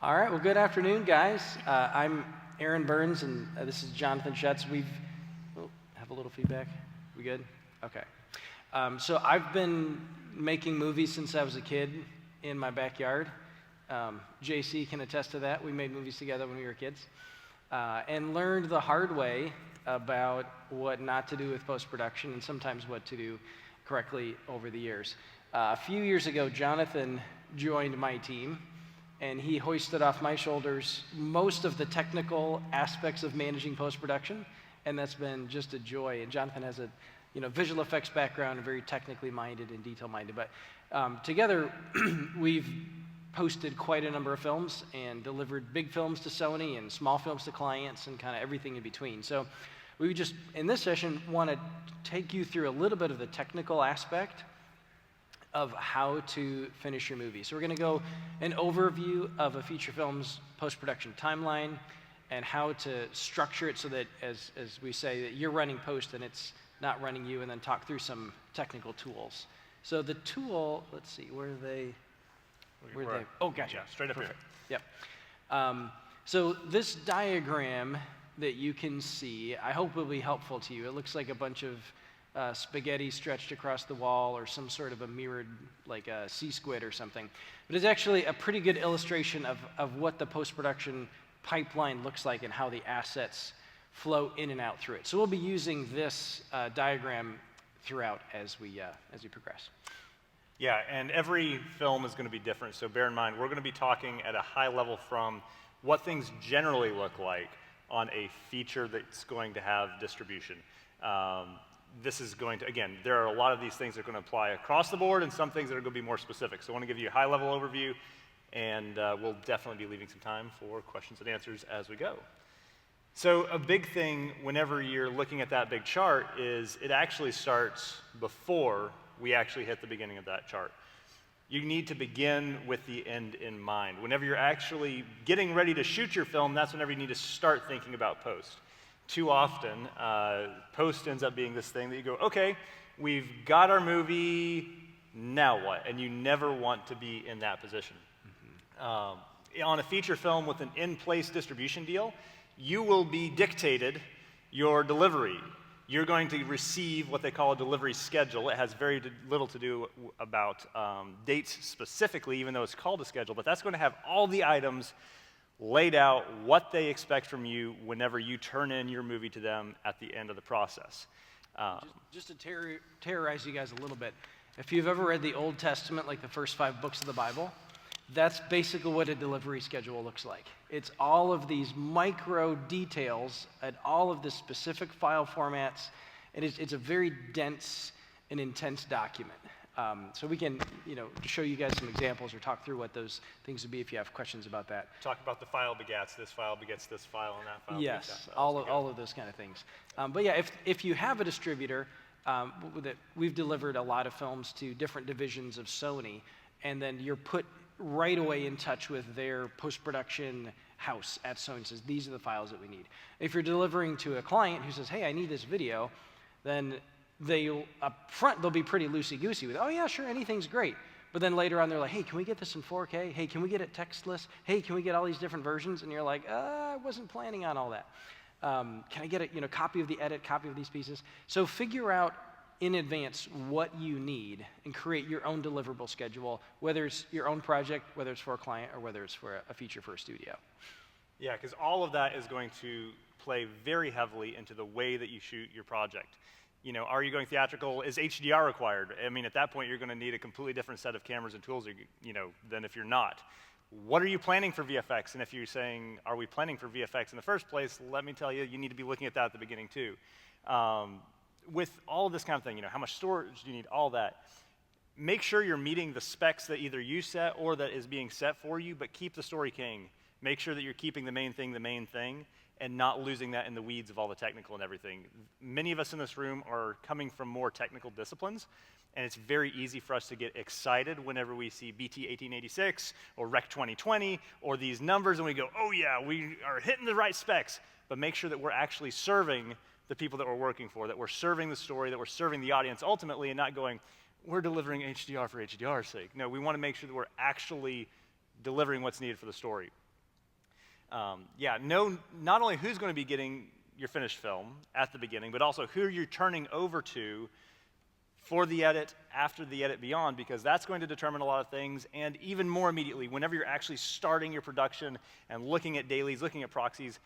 All right, well, good afternoon, guys. I'm Aaron Burns, and this is Jonathan Schutz. Have a little feedback. We good? Okay. So I've been making movies since I was a kid in my backyard. JC can attest to that. We made movies together when we were kids, and learned the hard way about what not to do with post-production and sometimes what to do correctly over the years. A few years ago, Jonathan joined my team, and he hoisted off my shoulders most of the technical aspects of managing post-production, and that's been just a joy. And Jonathan has a visual effects background and very technically minded and detail-minded. But together, we've posted quite a number of films and delivered big films to Sony and small films to clients and kind of everything in between. So we just, in this session, want to take you through a little bit of the technical aspect of how to finish your movie. So we're going to go an overview of a feature film's post-production timeline and how to structure it so that, as we say, that you're running post and it's not running you, and then talk through some technical tools. So the tool, let's see, where are they? Oh, gotcha. Yeah, straight up Perfect. here. Yep. So this diagram that you can see, I hope will be helpful to you. It looks like a bunch of spaghetti stretched across the wall, or some sort of a mirrored, like a sea squid or something. But it's actually a pretty good illustration of what the post-production pipeline looks like and how the assets flow in and out through it. So we'll be using this diagram throughout as we progress. Yeah, and every film is going to be different, so bear in mind, we're going to be talking at a high level from what things generally look like on a feature that's going to have distribution. This is going to, again, there are a lot of these things that are going to apply across the board and some things that are going to be more specific. So I want to give you a high-level overview, and we'll definitely be leaving some time for questions and answers as we go. So a big thing whenever you're looking at that big chart is it actually starts before we actually hit the beginning of that chart. You need to begin with the end in mind. Whenever you're actually getting ready to shoot your film, that's whenever you need to start thinking about post. Too often, post ends up being this thing that you go, okay, we've got our movie, now what? And you never want to be in that position. Mm-hmm. On a feature film with an in-place distribution deal, you will be dictated your delivery. You're going to receive what they call a delivery schedule. It has very little to do about dates specifically, even though it's called a schedule, but that's going to have all the items laid out, what they expect from you whenever you turn in your movie to them at the end of the process. Just to terrorize you guys a little bit, if you've ever read the Old Testament, like the first 5 books of the Bible, that's basically what a delivery schedule looks like. It's all of these micro details and all of the specific file formats, and it's a very dense and intense document. So we can, show you guys some examples or talk through what those things would be if you have questions about that. Talk about the file begets this file, and that file. Yes, all of those kind of things. But yeah, if you have a distributor, we've delivered a lot of films to different divisions of Sony, and then you're put right away in touch with their post-production house at Sony and says, these are the files that we need. If you're delivering to a client who says, hey, I need this video, then up front, they'll be pretty loosey-goosey with, oh yeah, sure, anything's great. But then later on, they're like, hey, can we get this in 4K? Hey, can we get it textless? Hey, can we get all these different versions? And you're like, I wasn't planning on all that. Can I get a copy of the edit, copy of these pieces? So figure out in advance what you need and create your own deliverable schedule, whether it's your own project, whether it's for a client, or whether it's for a feature for a studio. Yeah, because all of that is going to play very heavily into the way that you shoot your project. Are you going theatrical? Is HDR required? I mean, at that point, you're going to need a completely different set of cameras and tools, than if you're not. What are you planning for VFX? And if you're saying, are we planning for VFX in the first place, let me tell you, you need to be looking at that at the beginning, too. With all of this kind of thing, how much storage do you need, all that, make sure you're meeting the specs that either you set or that is being set for you, but keep the story king. Make sure that you're keeping the main thing, and not losing that in the weeds of all the technical and everything. Many of us in this room are coming from more technical disciplines, and it's very easy for us to get excited whenever we see BT 1886 or Rec 2020 or these numbers, and we go, oh yeah, we are hitting the right specs. But make sure that we're actually serving the people that we're working for, that we're serving the story, that we're serving the audience ultimately, and not going, we're delivering HDR for HDR's sake. No, we want to make sure that we're actually delivering what's needed for the story. Yeah, know not only who's going to be getting your finished film at the beginning, but also who you're turning over to for the edit, after the edit, beyond, because that's going to determine a lot of things, and even more immediately, whenever you're actually starting your production and looking at dailies, looking at proxies,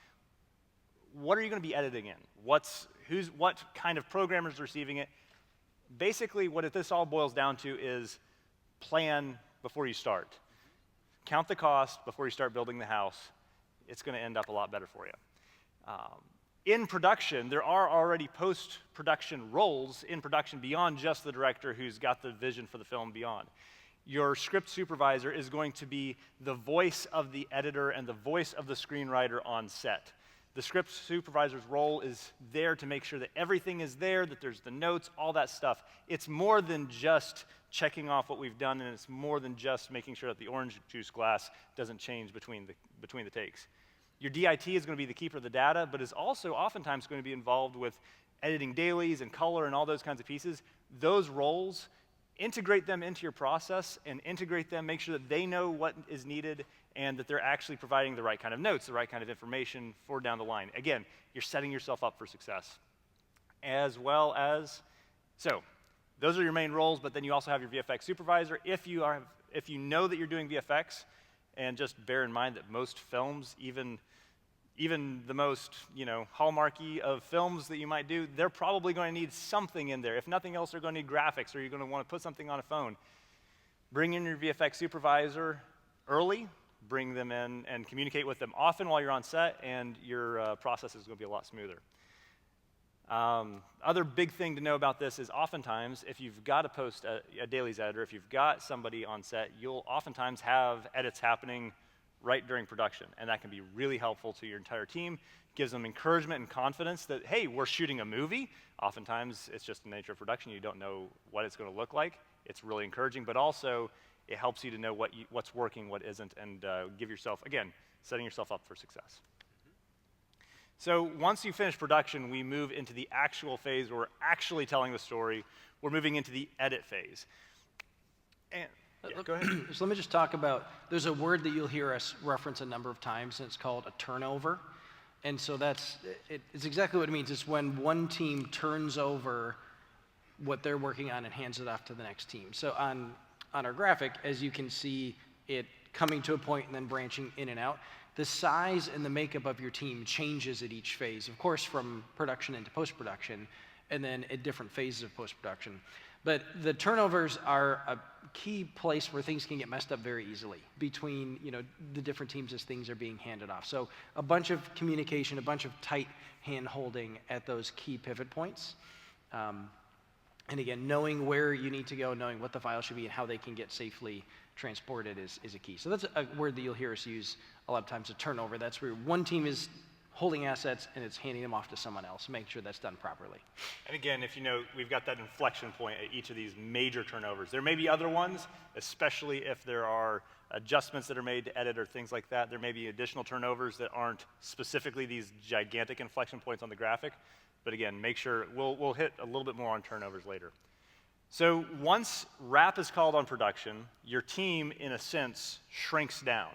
what are you going to be editing in? What kind of programmer's receiving it? Basically, what this all boils down to is plan before you start. Count the cost before you start building the house. It's going to end up a lot better for you. In production, there are already post-production roles in production beyond just the director who's got the vision for the film beyond. Your script supervisor is going to be the voice of the editor and the voice of the screenwriter on set. The script supervisor's role is there to make sure that everything is there, that there's the notes, all that stuff. It's more than just checking off what we've done, and it's more than just making sure that the orange juice glass doesn't change between the takes. Your DIT is going to be the keeper of the data, but is also oftentimes going to be involved with editing dailies and color and all those kinds of pieces. Those roles, integrate them into your process and integrate them, make sure that they know what is needed and that they're actually providing the right kind of notes, the right kind of information for down the line. Again, you're setting yourself up for success. As well as, so those are your main roles, but then you also have your VFX supervisor. If you know that you're doing VFX, and just bear in mind that most films, even the most, hallmarky of films that you might do, they're probably going to need something in there. If nothing else, they're going to need graphics, or you're going to want to put something on a phone. Bring in your VFX supervisor early, bring them in and communicate with them often while you're on set, and your process is going to be a lot smoother. Other big thing to know about this is oftentimes, if you've got a dailies editor, if you've got somebody on set, you'll oftentimes have edits happening right during production, and that can be really helpful to your entire team. Gives them encouragement and confidence that, hey, we're shooting a movie. Oftentimes, it's just the nature of production. You don't know what it's going to look like. It's really encouraging, but also it helps you to know what's working, what isn't, and give yourself, again, setting yourself up for success. So once you finish production, we move into the actual phase where we're actually telling the story. We're moving into the edit phase. And go ahead. So let me just talk about, there's a word that you'll hear us reference a number of times, and it's called a turnover. And so it's exactly what it means. It's when one team turns over what they're working on and hands it off to the next team. So on our graphic, as you can see it coming to a point and then branching in and out, the size and the makeup of your team changes at each phase, of course, from production into post-production, and then at different phases of post-production. But the turnovers are a key place where things can get messed up very easily between the different teams as things are being handed off. So a bunch of communication, a bunch of tight hand-holding at those key pivot points. And again, knowing where you need to go, knowing what the file should be and how they can get safely transported is a key. So that's a word that you'll hear us use a lot of times, a turnover. That's where one team is holding assets and it's handing them off to someone else. Make sure that's done properly. And again, if you know, we've got that inflection point at each of these major turnovers. There may be other ones, especially if there are adjustments that are made to edit or things like that. There may be additional turnovers that aren't specifically these gigantic inflection points on the graphic. But again, make sure, we'll hit a little bit more on turnovers later. So once wrap is called on production, your team, in a sense, shrinks down.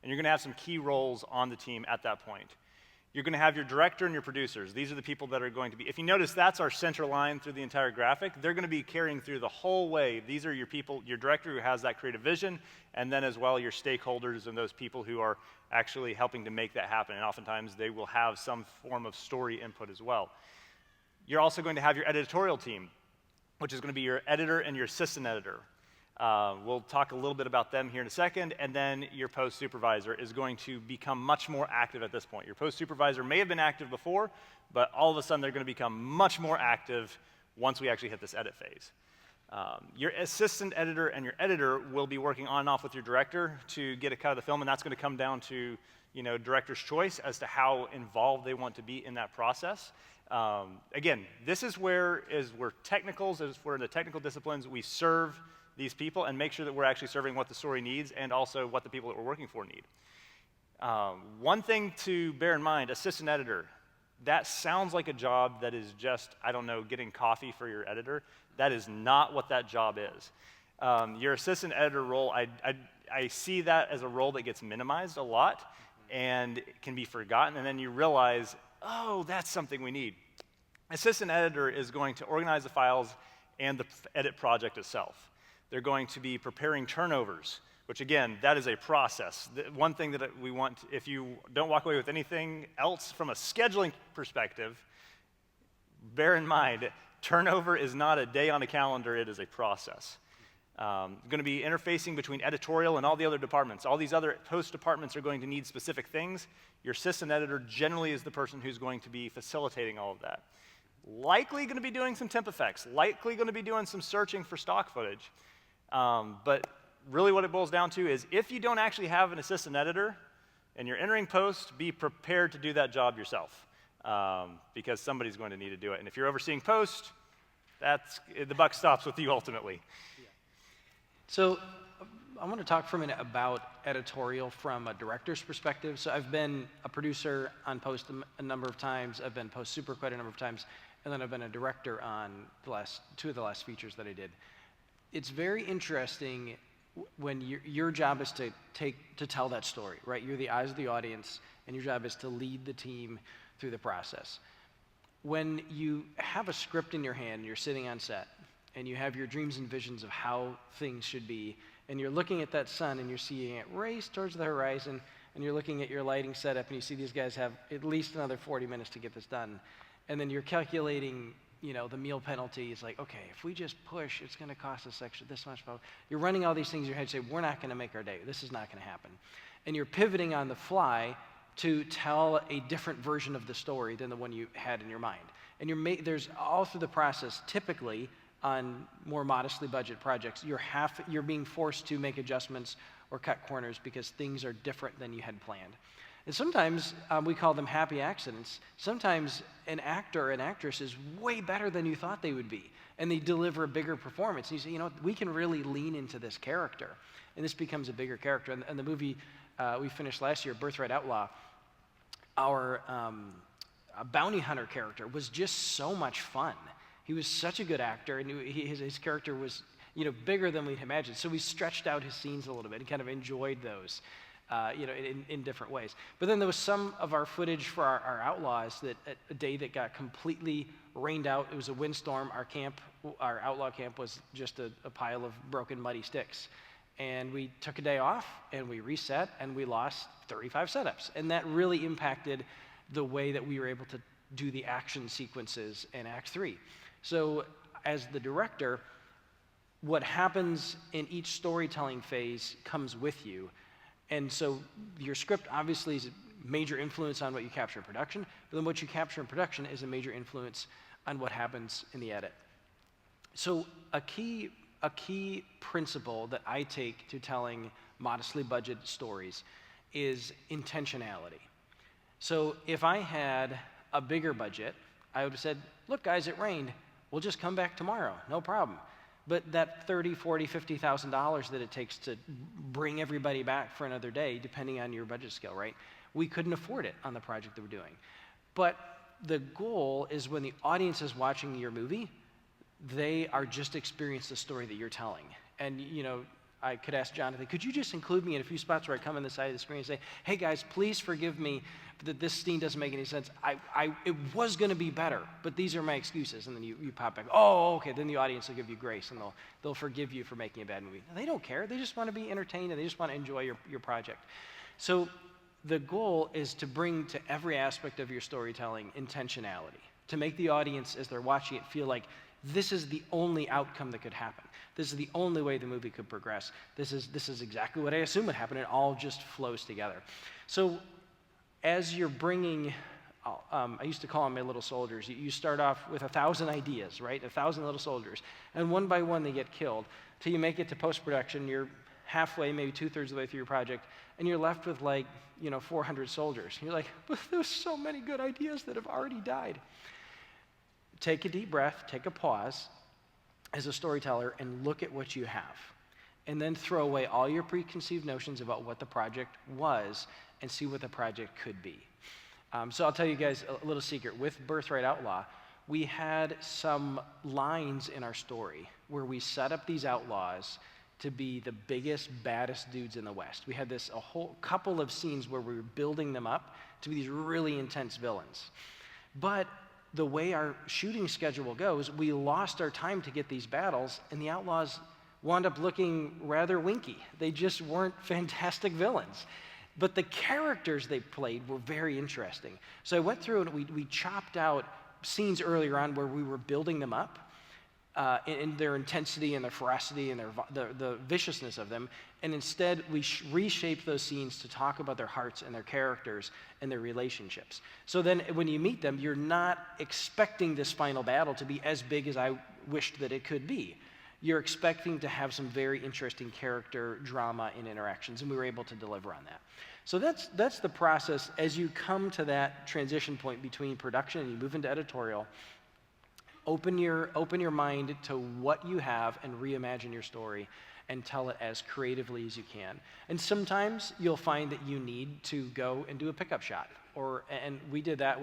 And you're going to have some key roles on the team at that point. You're going to have your director and your producers. These are the people that are going to be, if you notice, that's our center line through the entire graphic. They're going to be carrying through the whole way. These are your people, your director who has that creative vision, and then as well your stakeholders and those people who are actually helping to make that happen. And oftentimes they will have some form of story input as well. You're also going to have your editorial team, which is going to be your editor and your assistant editor. We'll talk a little bit about them here in a second, and then your post supervisor is going to become much more active at this point. Your post supervisor may have been active before, but all of a sudden they're going to become much more active once we actually hit this edit phase. Your assistant editor and your editor will be working on and off with your director to get a cut of the film, and that's going to come down to director's choice as to how involved they want to be in that process. Again, this is where we're technicals, as we're in the technical disciplines, we serve these people and make sure that we're actually serving what the story needs and also what the people that we're working for need. One thing to bear in mind, assistant editor, that sounds like a job that is just, I don't know, getting coffee for your editor. That is not what that job is. Your assistant editor role, I see that as a role that gets minimized a lot. and it can be forgotten, and then you realize, oh, that's something we need. Assistant editor is going to organize the files and the edit project itself. They're going to be preparing turnovers, which again, that is a process. One thing that we want, if you don't walk away with anything else from a scheduling perspective, bear in mind, turnover is not a day on a calendar, it is a process. Going to be interfacing between editorial and all the other departments. All these other post departments are going to need specific things. Your assistant editor generally is the person who's going to be facilitating all of that. Likely going to be doing some temp effects, likely going to be doing some searching for stock footage. But really what it boils down to is if you don't actually have an assistant editor and you're entering post, be prepared to do that job yourself because somebody's going to need to do it. And if you're overseeing post, the buck stops with you ultimately. Yeah. So I want to talk for a minute about editorial from a director's perspective. So I've been a producer on post a number of times. I've been post super quite a number of times. And then I've been a director on two of the last features that I did. It's very interesting when your job is to tell that story, right? You're the eyes of the audience, and your job is to lead the team through the process. When you have a script in your hand, and you're sitting on set, and you have your dreams and visions of how things should be, and you're looking at that sun, and you're seeing it race towards the horizon, and you're looking at your lighting setup, and you see these guys have at least another 40 minutes to get this done, and then you're calculating, the meal penalty is like, okay, if we just push, it's going to cost us this much. You're running all these things in your head, say, we're not going to make our day. This is not going to happen. And you're pivoting on the fly to tell a different version of the story than the one you had in your mind. And there's all through the process, typically on more modestly budget projects, you're being forced to make adjustments or cut corners because things are different than you had planned. And sometimes we call them happy accidents. Sometimes an actor or an actress is way better than you thought they would be, and they deliver a bigger performance. And you say, we can really lean into this character, and this becomes a bigger character. And the movie we finished last year, Birthright Outlaw, our bounty hunter character was just so much fun. He was such a good actor, and his character was bigger than we'd imagined. So we stretched out his scenes a little bit and kind of enjoyed those. In different ways. But then there was some of our footage for our outlaws that a day that got completely rained out. It was a windstorm. Our outlaw camp was just a pile of broken, muddy sticks. And we took a day off, and we reset, and we lost 35 setups. And that really impacted the way that we were able to do the action sequences in Act 3. So as the director, what happens in each storytelling phase comes with you. And so your script obviously is a major influence on what you capture in production, but then what you capture in production is a major influence on what happens in the edit. So a key principle that I take to telling modestly budgeted stories is intentionality. So if I had a bigger budget, I would have said, look guys, it rained. We'll just come back tomorrow, no problem. But that $30,000, $40,000, $50,000 that it takes to bring everybody back for another day, depending on your budget scale, right? We couldn't afford it on the project that we're doing. But the goal is when the audience is watching your movie, they are just experiencing the story that you're telling. And I could ask Jonathan, could you just include me in a few spots where I come on the side of the screen and say, hey guys, please forgive me that this scene doesn't make any sense. It was going to be better, but these are my excuses. And then you pop back, oh, okay, then the audience will give you grace, and they'll forgive you for making a bad movie. They don't care. They just want to be entertained, and they just want to enjoy your project. So the goal is to bring to every aspect of your storytelling intentionality, to make the audience, as they're watching it, feel like this is the only outcome that could happen. This is the only way the movie could progress. This is exactly what I assume would happen. It all just flows together. So as you're bringing, I used to call them my little soldiers. You start off with 1,000 ideas, right? 1,000 little soldiers. And one by one they get killed. Till you make it to post-production, you're halfway, maybe 2/3 of the way through your project, and you're left with 400 soldiers. You're like, but there's so many good ideas that have already died. Take a deep breath, take a pause as a storyteller, and look at what you have. And then throw away all your preconceived notions about what the project was and see what the project could be. So I'll tell you guys a little secret. With Birthright Outlaw, we had some lines in our story where we set up these outlaws to be the biggest, baddest dudes in the West. We had a whole couple of scenes where we were building them up to be these really intense villains. But the way our shooting schedule goes, we lost our time to get these battles, and the Outlaws wound up looking rather winky. They just weren't fantastic villains. But the characters they played were very interesting. So I went through and we chopped out scenes earlier on where we were building them up, in their intensity and their ferocity and the viciousness of them, and instead we reshaped those scenes to talk about their hearts and their characters and their relationships. So then when you meet them, you're not expecting this final battle to be as big as I wished that it could be. You're expecting to have some very interesting character drama and interactions, and we were able to deliver on that. So that's the process as you come to that transition point between production and you move into editorial. Open your mind to what you have and reimagine your story and tell it as creatively as you can. And sometimes you'll find that you need to go and do a pickup shot. And we did that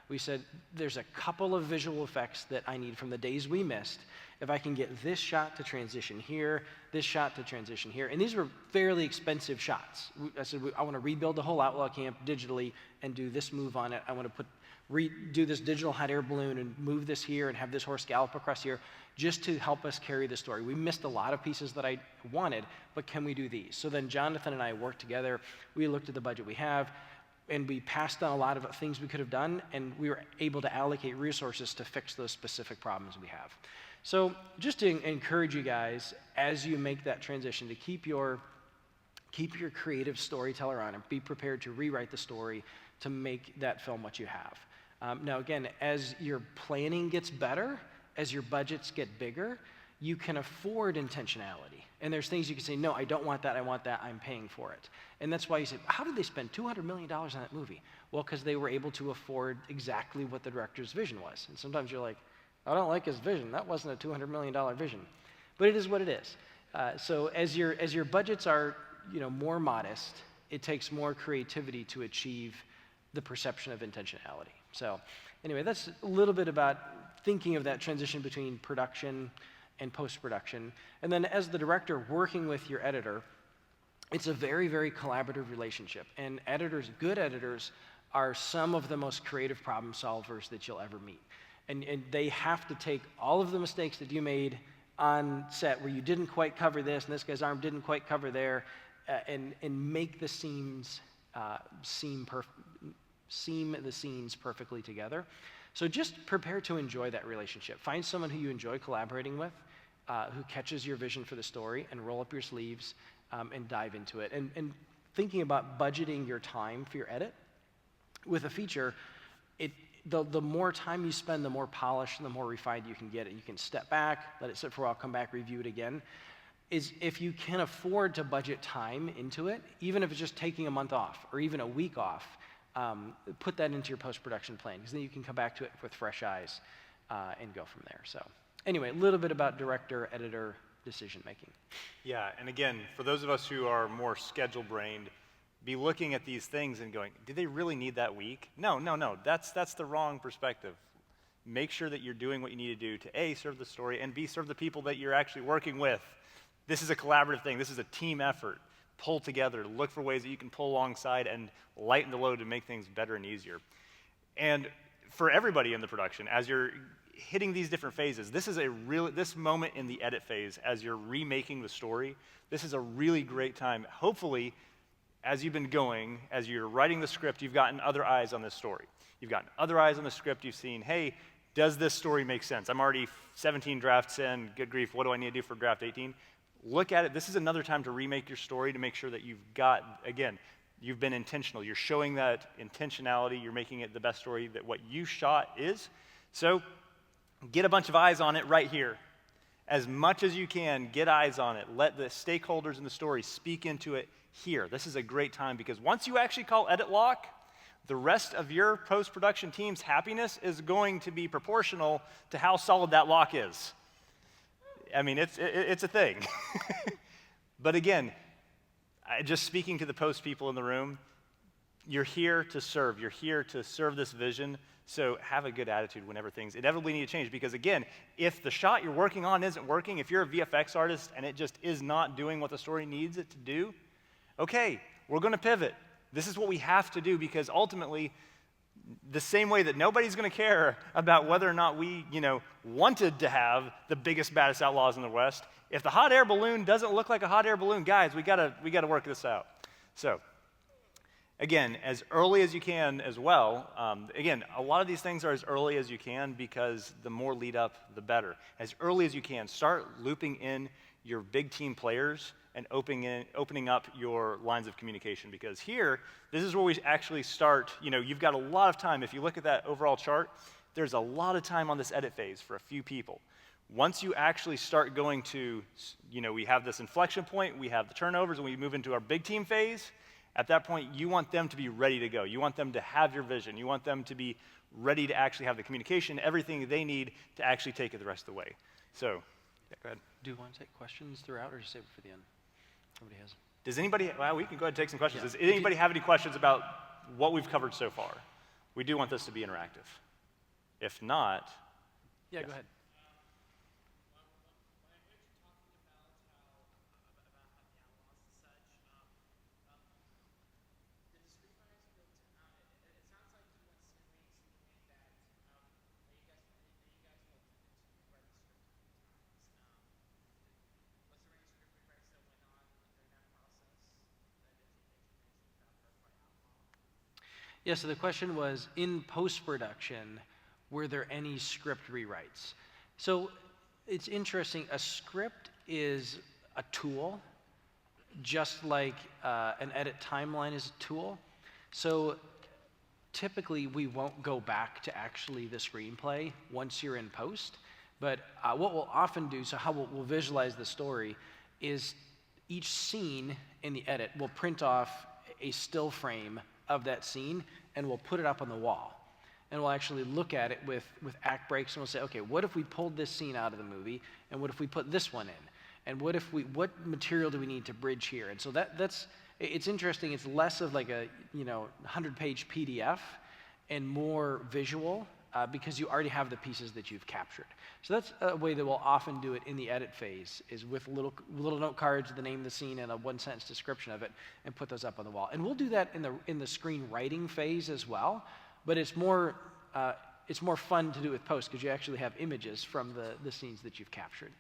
we said, there's a couple of visual effects that I need from the days we missed. If I can get this shot to transition here, this shot to transition here. And these were fairly expensive shots. I said, I want to rebuild the whole Outlaw camp digitally and do this move on it. I want to do this digital hot air balloon and move this here and have this horse gallop across here just to help us carry the story. We missed a lot of pieces that I wanted, but can we do these? So then Jonathan and I worked together. We looked at the budget we have, and we passed on a lot of things we could have done, and we were able to allocate resources to fix those specific problems we have. So just to encourage you guys, as you make that transition, to keep your creative storyteller on and be prepared to rewrite the story to make that film what you have. Now again, as your planning gets better, as your budgets get bigger, you can afford intentionality. And there's things you can say, no, I don't want that, I want that, I'm paying for it. And that's why you say, how did they spend $200 million on that movie? Well, because they were able to afford exactly what the director's vision was. And sometimes you're like, I don't like his vision, that wasn't a $200 million vision. But it is what it is. So as your budgets are more modest, it takes more creativity to achieve the perception of intentionality. So anyway, that's a little bit about thinking of that transition between production and post-production. And then as the director working with your editor, it's a very, very collaborative relationship. And good editors, are some of the most creative problem solvers that you'll ever meet. And they have to take all of the mistakes that you made on set where you didn't quite cover this and this guy's arm didn't quite cover there, and make the seams seam the scenes perfectly together. So just prepare to enjoy that relationship. Find someone who you enjoy collaborating with, who catches your vision for the story, and roll up your sleeves and dive into it. And thinking about budgeting your time for your edit, with a feature, the more time you spend, the more polished and the more refined you can get it. You can step back, let it sit for a while, come back, review it again. If you can afford to budget time into it, even if it's just taking a month off or even a week off, put that into your post-production plan, because then you can come back to it with fresh eyes and go from there. So anyway, a little bit about director-editor decision-making. Yeah, and again, for those of us who are more schedule-brained, be looking at these things and going, do they really need that week? No, that's the wrong perspective. Make sure that you're doing what you need to do to A, serve the story, and B, serve the people that you're actually working with. This is a collaborative thing. This is a team effort. Pull together, look for ways that you can pull alongside and lighten the load to make things better and easier. And for everybody in the production, as you're hitting these different phases, this moment in the edit phase, as you're remaking the story, this is a really great time. Hopefully, as you've been going, as you're writing the script, you've gotten other eyes on this story. You've gotten other eyes on the script. You've seen, hey, does this story make sense? I'm already 17 drafts in. Good grief, what do I need to do for draft 18? Look at it. This is another time to remake your story to make sure that you've been intentional. You're showing that intentionality. You're making it the best story that what you shot is. So get a bunch of eyes on it right here. As much as you can, get eyes on it. Let the stakeholders in the story speak into it here. This is a great time, because once you actually call edit lock, the rest of your post-production team's happiness is going to be proportional to how solid that lock is. I mean, it's a thing. But again, just speaking to the post people in the room, you're here to serve. You're here to serve this vision. So have a good attitude whenever things inevitably need to change. Because again, if the shot you're working on isn't working, if you're a VFX artist and it just is not doing what the story needs it to do, okay, we're going to pivot. This is what we have to do, because ultimately, the same way that nobody's going to care about whether or not we, wanted to have the biggest, baddest outlaws in the West, if the hot air balloon doesn't look like a hot air balloon, guys, we gotta work this out. So, again, as early as you can as well. Again, a lot of these things are as early as you can, because the more lead up, the better. As early as you can, start looping in your big team players and opening up your lines of communication, because here, this is where we actually start. You've got a lot of time. If you look at that overall chart, there's a lot of time on this edit phase for a few people. Once you actually start going to, we have this inflection point, we have the turnovers, and we move into our big team phase. At that point, you want them to be ready to go. You want them to have your vision. You want them to be ready to actually have the communication, everything they need to actually take it the rest of the way. So, yeah, go ahead. Do you want to take questions throughout, or just save it for the end? Nobody has. Does anybody, we can go ahead and take some questions. Yeah. Does anybody have any questions about what we've covered so far? We do want this to be interactive. If not, Yeah, yes. Go ahead. Yeah, so the question was, in post-production, were there any script rewrites? So it's interesting, a script is a tool, just like an edit timeline is a tool. So typically, we won't go back to actually the screenplay once you're in post, but what we'll often do, so how we'll visualize the story, is each scene in the edit will print off a still frame of that scene, and we'll put it up on the wall. And we'll actually look at it with act breaks, and we'll say, okay, what if we pulled this scene out of the movie, and what if we put this one in? And what material do we need to bridge here? And so it's interesting, it's less of like a 100-page PDF and more visual, because you already have the pieces that you've captured. So that's a way that we'll often do it in the edit phase, is with little note cards, the name of the scene, and a one-sentence description of it, and put those up on the wall. And we'll do that in the screenwriting phase as well, but it's more fun to do with post, because you actually have images from the scenes that you've captured.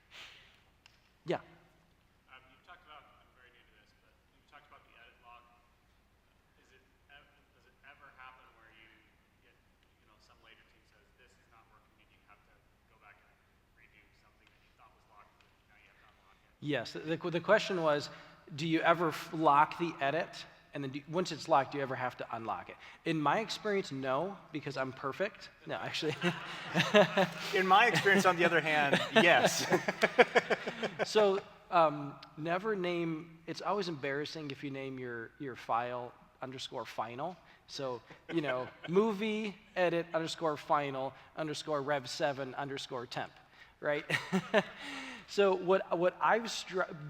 Yeah. You've talked about, I'm very new to this, but you've talked about the edit log. Does it ever happen where you get, some later team says, this is not working, and you have to go back and redo something that you thought was locked, but now you have to unlock it? Yes, the question was, do you ever lock the edit, and then once it's locked, do you ever have to unlock it? In my experience, no, because I'm perfect. No, actually. In my experience, on the other hand, yes. So never name, it's always embarrassing if you name your file _final. So, movie edit _final _rev7 _temp, right? So what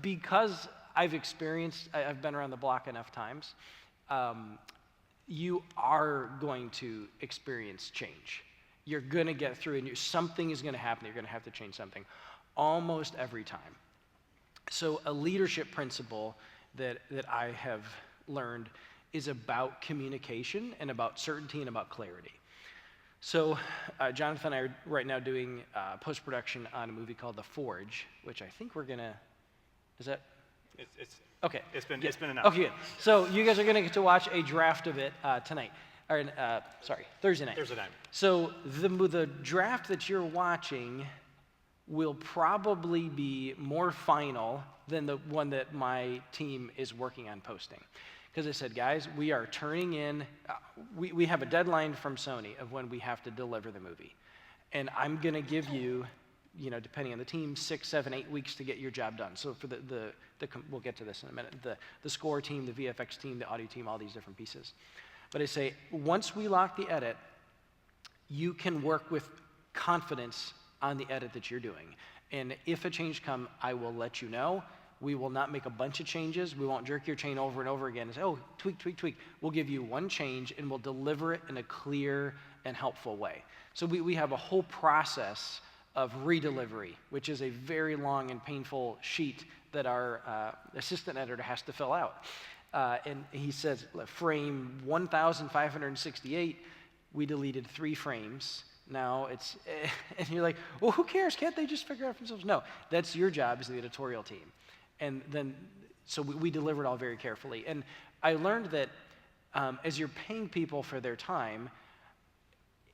because I've experienced, I've been around the block enough times, you are going to experience change. You're going to get through, and something is going to happen. You're going to have to change something almost every time. So a leadership principle that I have learned is about communication and about certainty and about clarity. So Jonathan and I are right now doing post-production on a movie called The Forge, which I think we're going to, is that? Okay. It's been announced. Okay, good. So you guys are going to get to watch a draft of it tonight. Or, Thursday night. Thursday night. So the draft that you're watching will probably be more final than the one that my team is working on posting. Because I said, guys, we are turning in, we have a deadline from Sony of when we have to deliver the movie. And I'm going to give you, depending on the team, 6, 7, 8 weeks to get your job done. So for we'll get to this in a minute, the score team, the VFX team, the audio team, all these different pieces. But I say, once we lock the edit, you can work with confidence on the edit that you're doing. And if a change comes, I will let you know. We will not make a bunch of changes. We won't jerk your chain over and over again and say, oh, tweak, tweak, tweak. We'll give you one change, and we'll deliver it in a clear and helpful way. So we have a whole process of redelivery, which is a very long and painful sheet that our assistant editor has to fill out. And he says, frame 1,568, we deleted 3 frames. Now it's, and you're like, well, who cares? Can't they just figure it out for themselves? No, that's your job as the editorial team. And then, so we deliver it all very carefully. And I learned that as you're paying people for their time,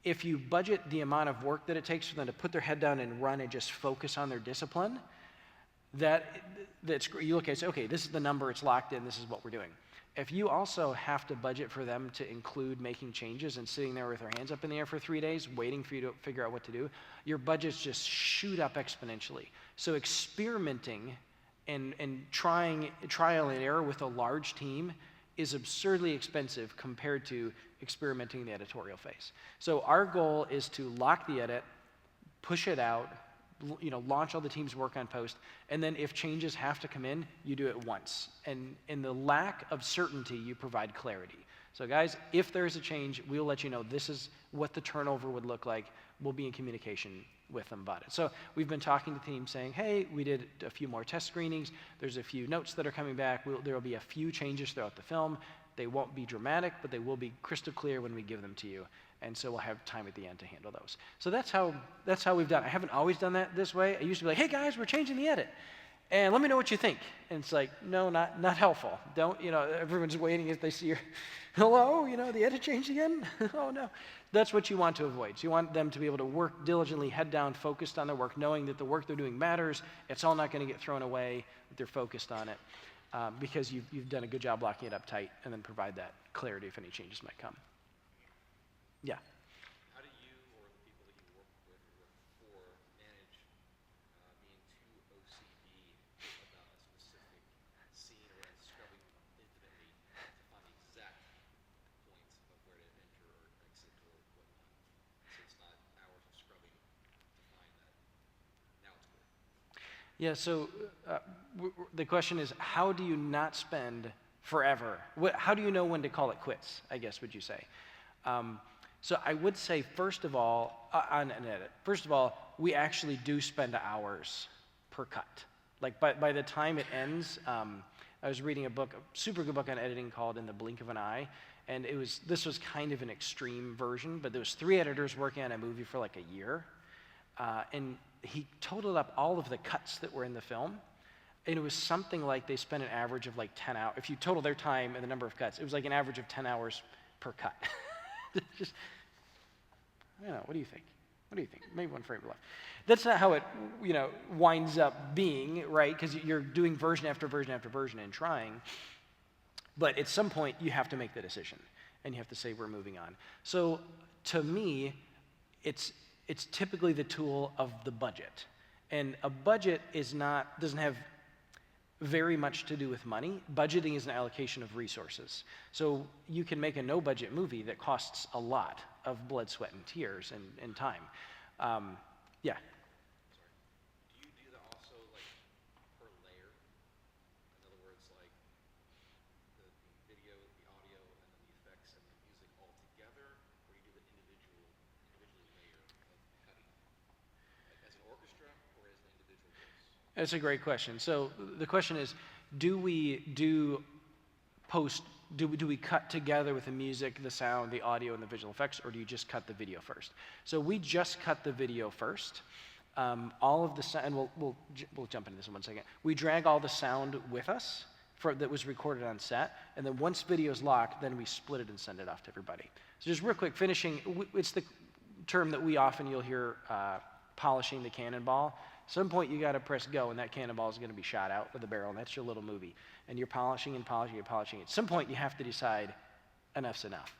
if you budget the amount of work that it takes for them to put their head down and run and just focus on their discipline, that's you look at it and say, okay, this is the number, it's locked in, this is what we're doing. If you also have to budget for them to include making changes and sitting there with their hands up in the air for 3 days, waiting for you to figure out what to do, your budgets just shoot up exponentially. So experimenting and trial and error with a large team is absurdly expensive compared to experimenting in the editorial phase. So our goal is to lock the edit, push it out, launch all the team's work on post, and then if changes have to come in, you do it once. And in the lack of certainty, you provide clarity. So guys, if there's a change, we'll let you know this is what the turnover would look like. We'll be in communication with them about it. So we've been talking to the team saying, hey, we did a few more test screenings. There's a few notes that are coming back. There will be a few changes throughout the film. They won't be dramatic, but they will be crystal clear when we give them to you. And so we'll have time at the end to handle those. So that's how we've done it. I haven't always done that this way. I used to be like, hey guys, we're changing the edit. And let me know what you think. And it's like, no, not helpful. Don't, everyone's waiting if they see your, hello, the edit changed again? Oh no. That's what you want to avoid. So you want them to be able to work diligently, head down, focused on their work, knowing that the work they're doing matters. It's all not going to get thrown away, that they're focused on it, because you've done a good job locking it up tight, and then provide that clarity if any changes might come. Yeah. How do you or the people that you work with or work for manage being too OCD about a specific scene or scrubbing infinitely to find the exact points of where to enter or exit or whatnot? So it's not hours of scrubbing to find that. Now it's clear. Yeah, so the question is, how do you not spend forever? How do you know when to call it quits, I guess, would you say? So I would say, first of all, on an edit, first of all, we actually do spend hours per cut. Like by the time it ends, I was reading a book, a super good book on editing called In the Blink of an Eye, and this was kind of an extreme version, but there was 3 editors working on a movie for like a year, and he totaled up all of the cuts that were in the film, and it was something like they spent an average of like 10 hours. If you total their time and the number of cuts, it was like an average of 10 hours per cut. Just, I don't know, what do you think? What do you think? Maybe one frame left. That's not how it, winds up being, right? Because you're doing version after version after version and trying. But at some point, you have to make the decision, and you have to say, we're moving on. So to me, it's typically the tool of the budget. And a budget doesn't have very much to do with money. Budgeting is an allocation of resources. So you can make a no-budget movie that costs a lot of blood, sweat, and tears and time. Yeah. Do you do that also like per layer? In other words, like the video, the audio, and then the effects and the music all together, or you do the individually layer of cutting, like as an orchestra or as an individual piece? That's a great question. So the question is, do we cut together with the music, the sound, the audio, and the visual effects, or do you just cut the video first? So we just cut the video first. All of the sound, and we'll jump into this in 1 second. We drag all the sound with us that was recorded on set, and then once video is locked, then we split it and send it off to everybody. So just real quick, finishing, it's the term that you'll hear polishing the cannonball. At some point, you got to press go, and that cannonball is going to be shot out with a barrel, and that's your little movie. And you're polishing and polishing and polishing. At some point, you have to decide enough's enough.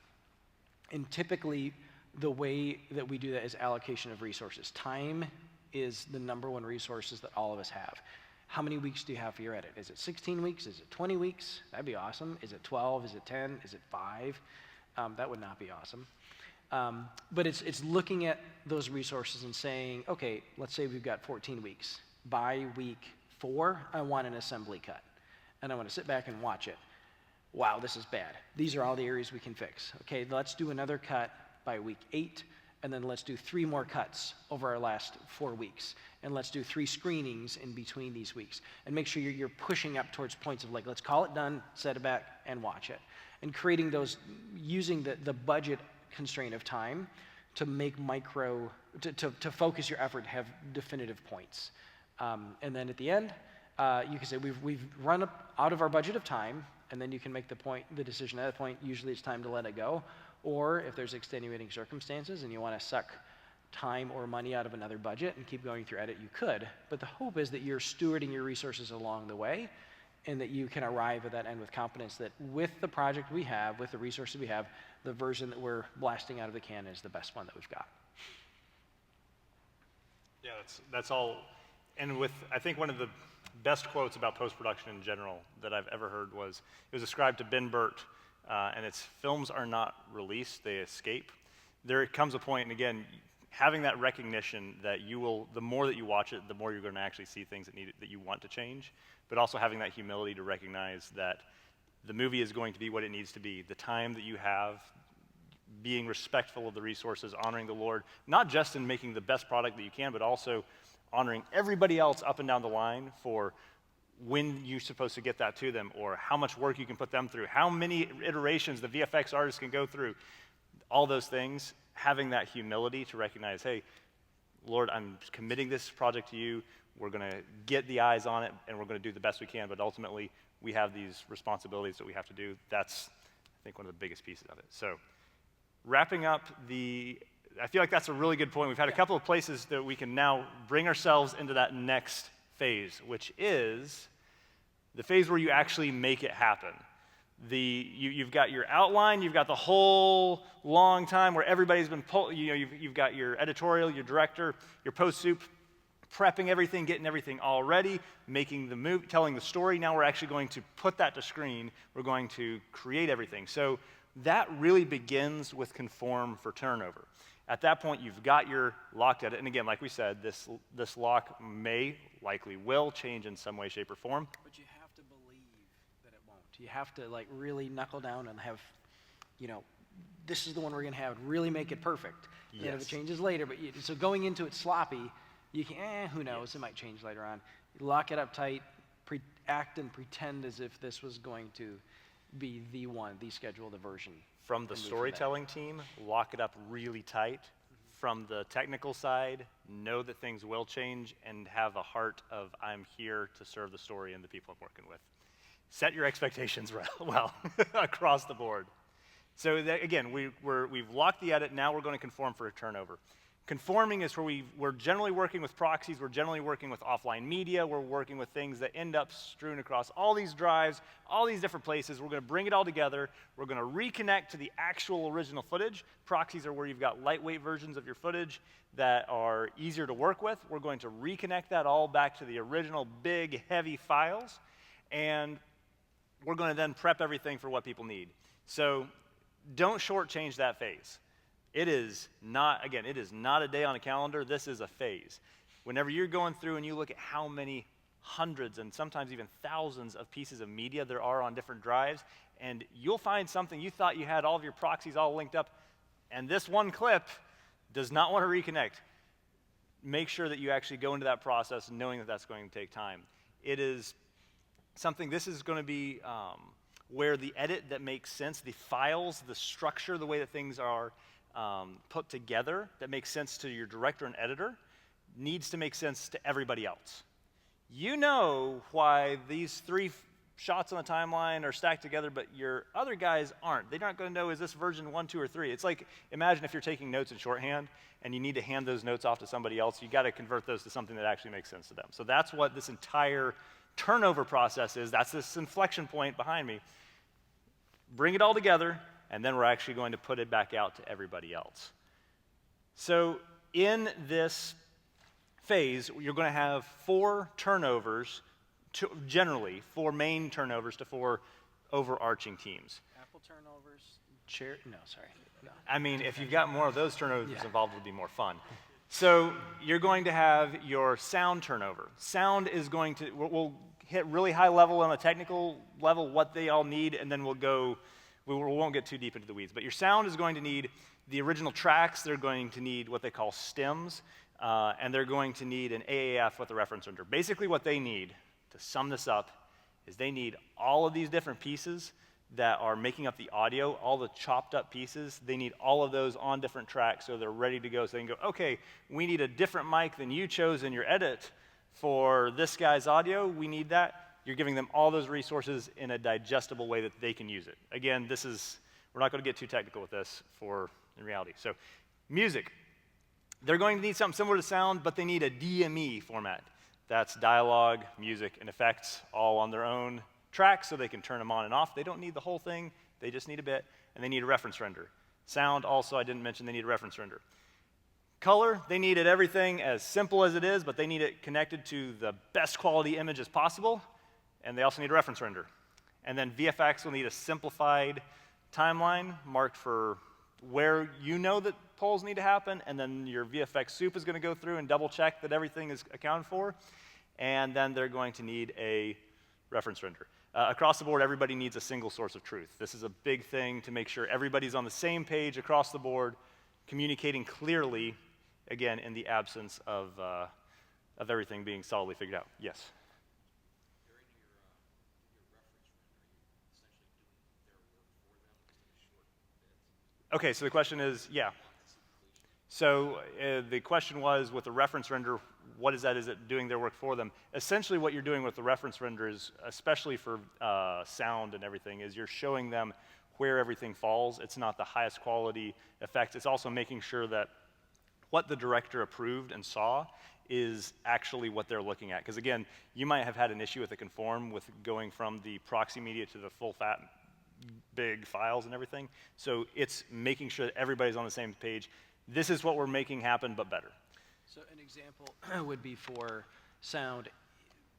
And typically, the way that we do that is allocation of resources. Time is the number one resources that all of us have. How many weeks do you have for your edit? Is it 16 weeks? Is it 20 weeks? That'd be awesome. Is it 12? Is it 10? Is it 5? That would not be awesome. But it's looking at those resources and saying, okay, let's say we've got 14 weeks. By week 4, I want an assembly cut. And I want to sit back and watch it. Wow, this is bad. These are all the areas we can fix. Okay, let's do another cut by week 8, and then let's do 3 more cuts over our last 4 weeks. And let's do 3 screenings in between these weeks. And make sure you're pushing up towards points of like, let's call it done, set it back, and watch it. And creating those, using the budget constraint of time to make to focus your effort, have definitive points. And then at the end, you can say we've run out of our budget of time, and then you can make the decision at that point. Usually it's time to let it go. Or if there's extenuating circumstances and you want to suck time or money out of another budget and keep going through edit, you could. But the hope is that you're stewarding your resources along the way, and that you can arrive at that end with confidence that with the project we have, with the resources we have, the version that we're blasting out of the can is the best one that we've got. Yeah, that's all. And I think one of the best quotes about post-production in general that I've ever heard it was ascribed to Ben Burt, and it's, films are not released, they escape. There comes a point, and again, having that recognition that the more that you watch it, the more you're going to actually see things that you want to change, but also having that humility to recognize that the movie is going to be what it needs to be. The time that you have, being respectful of the resources, honoring the Lord, not just in making the best product that you can, but also honoring everybody else up and down the line for when you're supposed to get that to them, or how much work you can put them through, how many iterations the VFX artist can go through, all those things, having that humility to recognize, hey, Lord, I'm committing this project to you, we're going to get the eyes on it, and we're going to do the best we can, but ultimately, we have these responsibilities that we have to do. That's, I think, one of the biggest pieces of it. So, wrapping up I feel like that's a really good point. We've had a couple of places that we can now bring ourselves into that next phase, which is the phase where you actually make it happen. You've got your outline, you've got the whole long time where everybody's been you've got your editorial, your director, your post-soup, prepping everything, getting everything all ready, making the movie, telling the story. Now we're actually going to put that to screen. We're going to create everything. So that really begins with conform for turnover. At that point, you've got your locked edit. And again, like we said, this lock likely will change in some way, shape, or form. But you have to believe that it won't. You have to like really knuckle down and have, this is the one we're going to have, really make it perfect. Yes. And if it changes later, so going into it sloppy, you can, who knows, it might change later on. You lock it up tight, act and pretend as if this was going to be the one, the schedule, the version. From the storytelling team, lock it up really tight. From the technical side, know that things will change and have a heart of, I'm here to serve the story and the people I'm working with. Set your expectations well across the board. So again, we've locked the edit, now we're going to conform for a turnover. Conforming is where we're generally working with proxies, we're generally working with offline media, we're working with things that end up strewn across all these drives, all these different places. We're going to bring it all together. We're going to reconnect to the actual original footage. Proxies are where you've got lightweight versions of your footage that are easier to work with. We're going to reconnect that all back to the original big, heavy files, and we're going to then prep everything for what people need. So don't shortchange that phase. It is not a day on a calendar. This is a phase. Whenever you're going through and you look at how many hundreds and sometimes even thousands of pieces of media there are on different drives, and you'll find something you thought you had all of your proxies all linked up, and this one clip does not want to reconnect. Make sure that you actually go into that process knowing that that's going to take time. It is something, this is going to be where the edit that makes sense, the files, the structure, the way that things are put together that makes sense to your director and editor needs to make sense to everybody else. You know why these 3 shots on the timeline are stacked together, but your other guys aren't. They're not going to know, is this version 1, 2, or 3? It's like, imagine if you're taking notes in shorthand and you need to hand those notes off to somebody else. You got to convert those to something that actually makes sense to them. So that's what this entire turnover process is. That's this inflection point behind me. Bring it all together, and then we're actually going to put it back out to everybody else. So in this phase, you're going to have 4 turnovers, generally 4 main turnovers to 4 overarching teams. Apple turnovers, no. I mean, if you've got more of those turnovers involved, it would be more fun. So you're going to have your sound turnover. Sound is going to, we'll hit really high level on a technical level, what they all need, and then we won't get too deep into the weeds. But your sound is going to need the original tracks. They're going to need what they call stems, and they're going to need an AAF with a reference render. Basically what they need, to sum this up, is they need all of these different pieces that are making up the audio, all the chopped up pieces. They need all of those on different tracks so they're ready to go. So they can go, okay, we need a different mic than you chose in your edit for this guy's audio. We need that. You're giving them all those resources in a digestible way that they can use it. Again, we're not going to get too technical with this in reality. So music. They're going to need something similar to sound, but they need a DME format. That's dialogue, music, and effects all on their own track so they can turn them on and off. They don't need the whole thing. They just need a bit, and they need a reference render. Sound also, I didn't mention they need a reference render. Color, they needed everything as simple as it is, but they need it connected to the best quality image as possible, and they also need a reference render. And then VFX will need a simplified timeline marked for where you know that polls need to happen, and then your VFX soup is going to go through and double check that everything is accounted for, and then they're going to need a reference render. Across the board, everybody needs a single source of truth. This is a big thing to make sure everybody's on the same page across the board, communicating clearly, again, in the absence of everything being solidly figured out. Yes? During your reference render, are you essentially doing their work for them just in a short bit? Okay, so the question is, yeah. So the question was, with the reference render, what is that? Is it doing their work for them? Essentially what you're doing with the reference render is, especially for sound and everything, is you're showing them where everything falls. It's not the highest quality effects. It's also making sure that what the director approved and saw is actually what they're looking at. Because again, you might have had an issue with the conform with going from the proxy media to the full fat big files and everything. So it's making sure that everybody's on the same page. This is what we're making happen, but better. So an example would be for sound.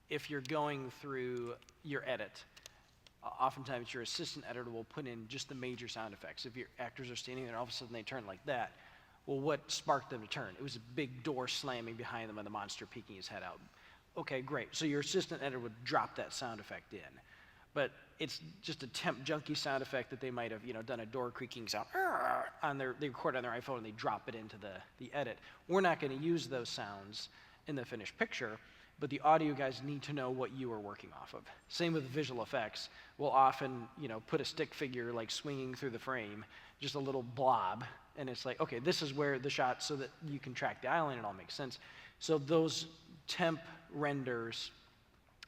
If you're going through your edit, oftentimes your assistant editor will put in just the major sound effects. If your actors are standing there, all of a sudden they turn like that. Well, what sparked them to turn? It was a big door slamming behind them and the monster peeking his head out. Okay, great. So your assistant editor would drop that sound effect in. But it's just a temp junky sound effect that they might have, done a door creaking sound they record on their iPhone and they drop it into the edit. We're not going to use those sounds in the finished picture, but the audio guys need to know what you are working off of. Same with visual effects. We'll often, put a stick figure like swinging through the frame, just a little blob, and it's like, okay, this is where the shot, so that you can track the eye line, it all makes sense. So those temp renders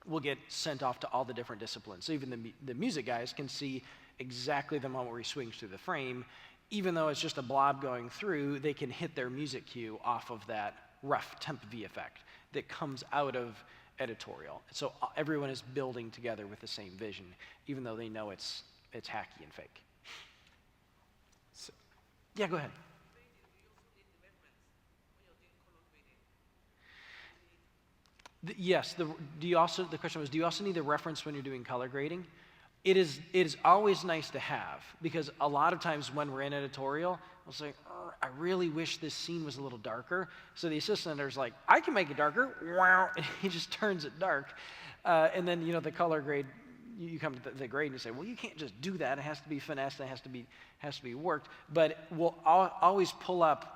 will get sent off to all the different disciplines. So even the music guys can see exactly the moment where he swings through the frame. Even though it's just a blob going through, they can hit their music cue off of that rough temp V effect that comes out of editorial. So everyone is building together with the same vision, even though they know it's hacky and fake. So, yeah, go ahead. Yes, the question was, do you also need the reference when you're doing color grading? It is always nice to have, because a lot of times when we're in editorial, we'll say, I really wish this scene was a little darker. So the assistant editor's like, I can make it darker. Wow. And he just turns it dark. And then, the color grade, you come to the grade and you say, well, you can't just do that. It has to be finessed. It has to be worked. But we'll always pull up,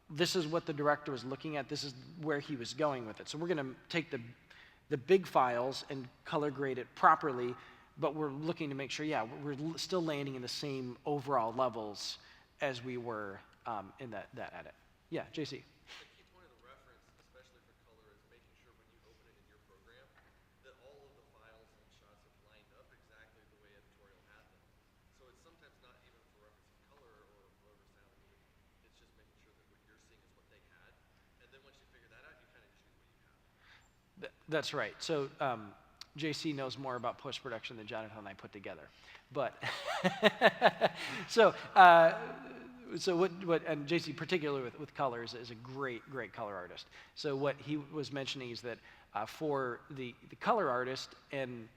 this is what the director was looking at. This is where he was going with it. So we're going to take the big files and color grade it properly, but we're looking to make sure, we're still landing in the same overall levels as we were in that edit. Yeah, JC. The key point of the reference, especially for color, is making sure when you open it in your program that all of the files and shots have lined up exactly the way editorial had them. So it's sometimes not even for referencing color or whatever sound music. It's just making sure that what you're seeing is what they had. And then once you figure that out, you kind of choose what you have. That's right. So JC knows more about post-production than Jonathan and I put together. But so what and JC particularly with colors is a great color artist. So what he was mentioning is that for the color artist and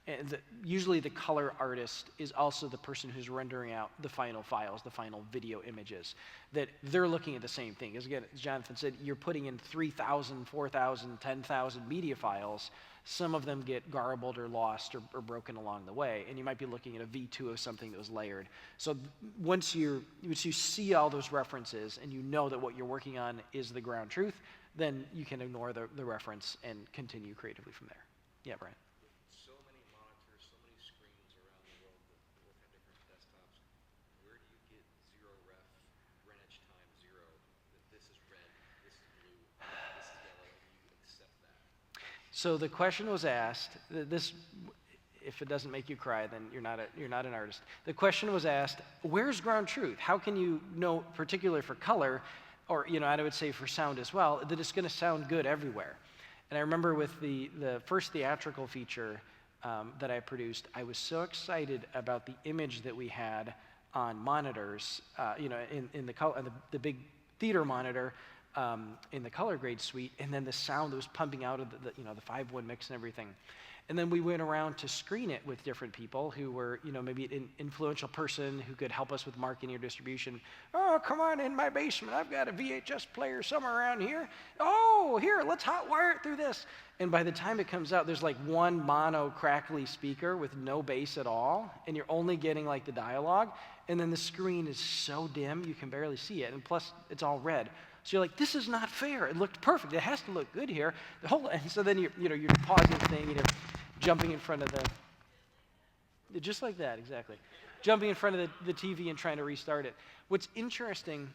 And usually the color artist is also the person who's rendering out the final files, the final video images, that they're looking at the same thing. As again, as Jonathan said, you're putting in 3,000, 4,000, 10,000 media files. Some of them get garbled or lost or broken along the way, and you might be looking at a V2 of something that was layered. So once you see all those references and you know that what you're working on is the ground truth, then you can ignore the reference and continue creatively from there. Yeah, Brian. So many monitors, so many screens around the world that work on different desktops. Where do you get zero ref, Greenwich time zero, that this is red, this is blue, this is yellow, and you accept that? So the question was asked, this, if it doesn't make you cry, then you're not an artist. The question was asked, where's ground truth? How can you know, particularly for color, or I would say for sound as well, that it's going to sound good everywhere? And I remember with the first theatrical feature that I produced, I was so excited about the image that we had on monitors, in the big theater monitor, in the color grade suite, and then the sound that was pumping out of the 5-1 mix and everything. And then we went around to screen it with different people who were, maybe an influential person who could help us with marketing or distribution. Oh, come on in my basement. I've got a VHS player somewhere around here. Oh, here, let's hot wire it through this. And by the time it comes out, there's like one mono crackly speaker with no bass at all, and you're only getting like the dialogue. And then the screen is so dim, you can barely see it. And plus, it's all red. So you're like, this is not fair. It looked perfect. It has to look good here. And so then you're pausing the thing, jumping in front of just like that, exactly. Jumping in front of the TV and trying to restart it. What's interesting,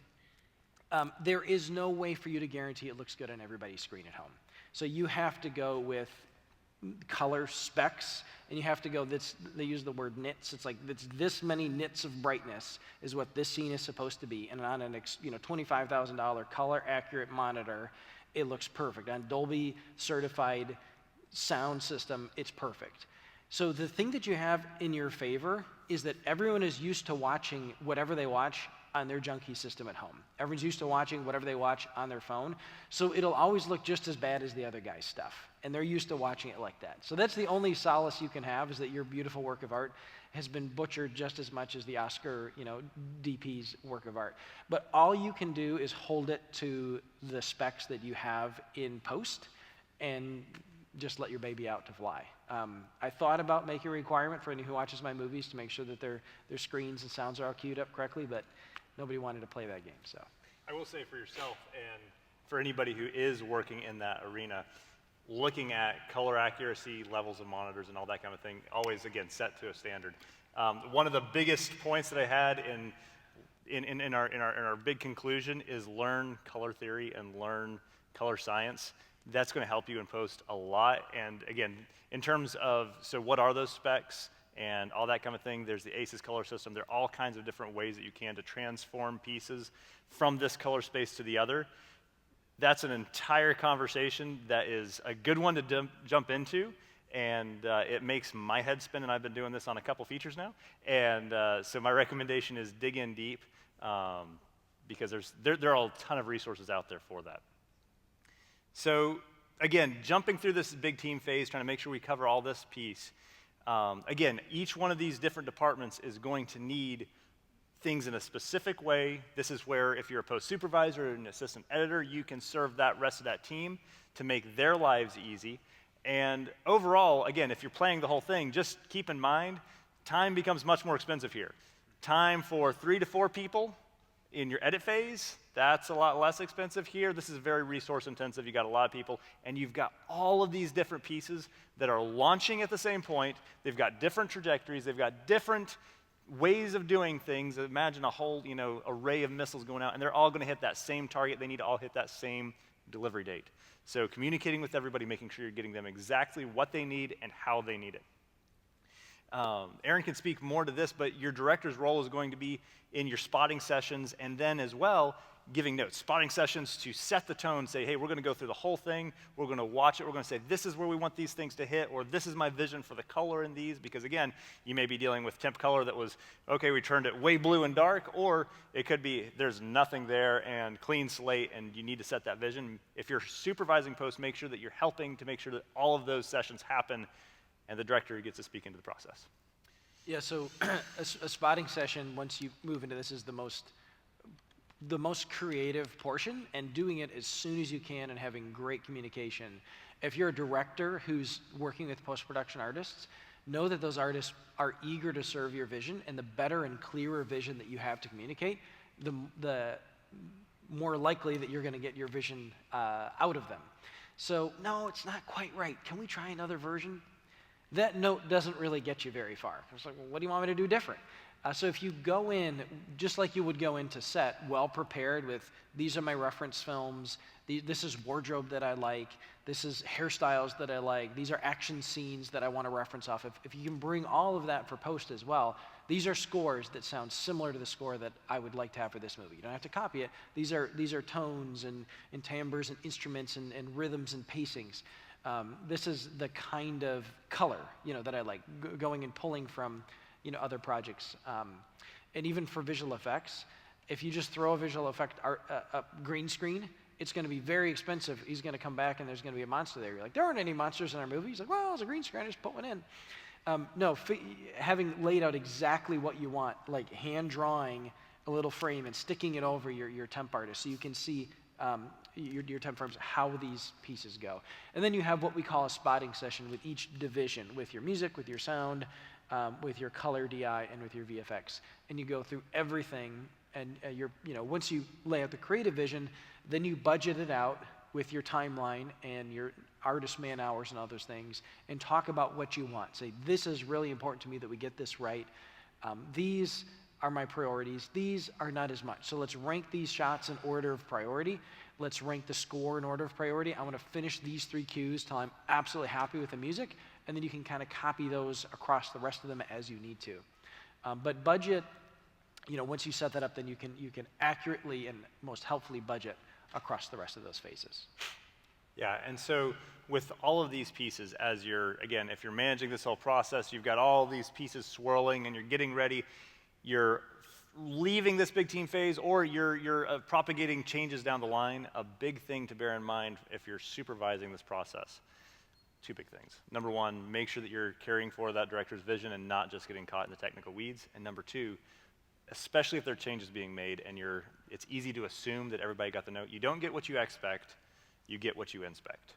there is no way for you to guarantee it looks good on everybody's screen at home. So you have to go with color specs, and you have to go, they use the word nits. It's like, it's this many nits of brightness is what this scene is supposed to be. And on an $25,000 color accurate monitor, it looks perfect. On Dolby certified sound system, it's perfect. So the thing that you have in your favor is that everyone is used to watching whatever they watch on their junkie system at home. Everyone's used to watching whatever they watch on their phone. So it'll always look just as bad as the other guy's stuff. And they're used to watching it like that. So that's the only solace you can have, is that your beautiful work of art has been butchered just as much as the Oscar, DP's work of art. But all you can do is hold it to the specs that you have in post and just let your baby out to fly. I thought about making a requirement for anyone who watches my movies to make sure that their screens and sounds are all queued up correctly, but nobody wanted to play that game, so. I will say for yourself and for anybody who is working in that arena, looking at color accuracy, levels of monitors, and all that kind of thing, always, again, set to a standard. One of the biggest points that I had in our big conclusion is learn color theory and learn color science. That's going to help you in post a lot. And again, in terms of, so what are those specs and all that kind of thing, there's the ACES color system. There are all kinds of different ways that you can to transform pieces from this color space to the other. That's an entire conversation that is a good one to jump into, and it makes my head spin, and I've been doing this on a couple features now. And so my recommendation is dig in deep, because there are a ton of resources out there for that. So again, jumping through this big team phase, trying to make sure we cover all this piece. Again, each one of these different departments is going to need things in a specific way. This is where, if you're a post supervisor or an assistant editor, you can serve that rest of that team to make their lives easy. And overall, again, if you're playing the whole thing, just keep in mind, time becomes much more expensive here. Time for 3 to 4 people in your edit phase, that's a lot less expensive here. This is very resource intensive. You got a lot of people, and you've got all of these different pieces that are launching at the same point. They've got different trajectories. They've got different ways of doing things. Imagine a whole, array of missiles going out, and they're all going to hit that same target. They need to all hit that same delivery date. So communicating with everybody, making sure you're getting them exactly what they need and how they need it. Aaron can speak more to this, but your director's role is going to be in your spotting sessions, and then as well, giving notes. Spotting sessions to set the tone, say, hey, we're going to go through the whole thing, we're going to watch it, we're going to say, this is where we want these things to hit, or this is my vision for the color in these, because again, you may be dealing with temp color that was, okay, we turned it way blue and dark, or it could be there's nothing there and clean slate, and you need to set that vision. If you're supervising post, make sure that you're helping to make sure that all of those sessions happen and the director gets to speak into the process. Yeah, so a spotting session, once you move into this, is the most creative portion, and doing it as soon as you can and having great communication. If you're a director who's working with post-production artists, know that those artists are eager to serve your vision, and the better and clearer vision that you have to communicate, the more likely that you're going to get your vision out of them. So, no, it's not quite right. Can we try another version? That note doesn't really get you very far. It's like, well, what do you want me to do different? So if you go in, just like you would go into set, well prepared with, these are my reference films, this is wardrobe that I like, this is hairstyles that I like, these are action scenes that I want to reference off. If you can bring all of that for post as well, these are scores that sound similar to the score that I would like to have for this movie. You don't have to copy it. These are tones and timbres and instruments and rhythms and pacings. This is the kind of color, that I like, going and pulling from, other projects. And even for visual effects, if you just throw a visual effect green screen, it's going to be very expensive. He's going to come back and there's going to be a monster there. You're like, there aren't any monsters in our movie. He's like, well, it's a green screen, I just put one in. No, having laid out exactly what you want, like hand drawing a little frame and sticking it over your temp artist so you can see your temp frames, how these pieces go. And then you have what we call a spotting session with each division, with your music, with your sound, with your color DI, and with your VFX. And you go through everything, and once you lay out the creative vision, then you budget it out with your timeline and your artist man hours and all those things, and talk about what you want. Say, this is really important to me that we get this right. These are my priorities. These are not as much. So let's rank these shots in order of priority. Let's rank the score in order of priority. I want to finish these 3 cues till I'm absolutely happy with the music, and then you can kind of copy those across the rest of them as you need to. But budget, once you set that up, then you can accurately and most helpfully budget across the rest of those phases. Yeah, and so with all of these pieces, if you're managing this whole process, you've got all these pieces swirling and you're getting ready, you're leaving this big team phase, or you're propagating changes down the line. A big thing to bear in mind if you're supervising this process, 2 big things. Number 1, make sure that you're carrying forward that director's vision and not just getting caught in the technical weeds. And number 2, especially if there are changes being made and it's easy to assume that everybody got the note, you don't get what you expect, you get what you inspect.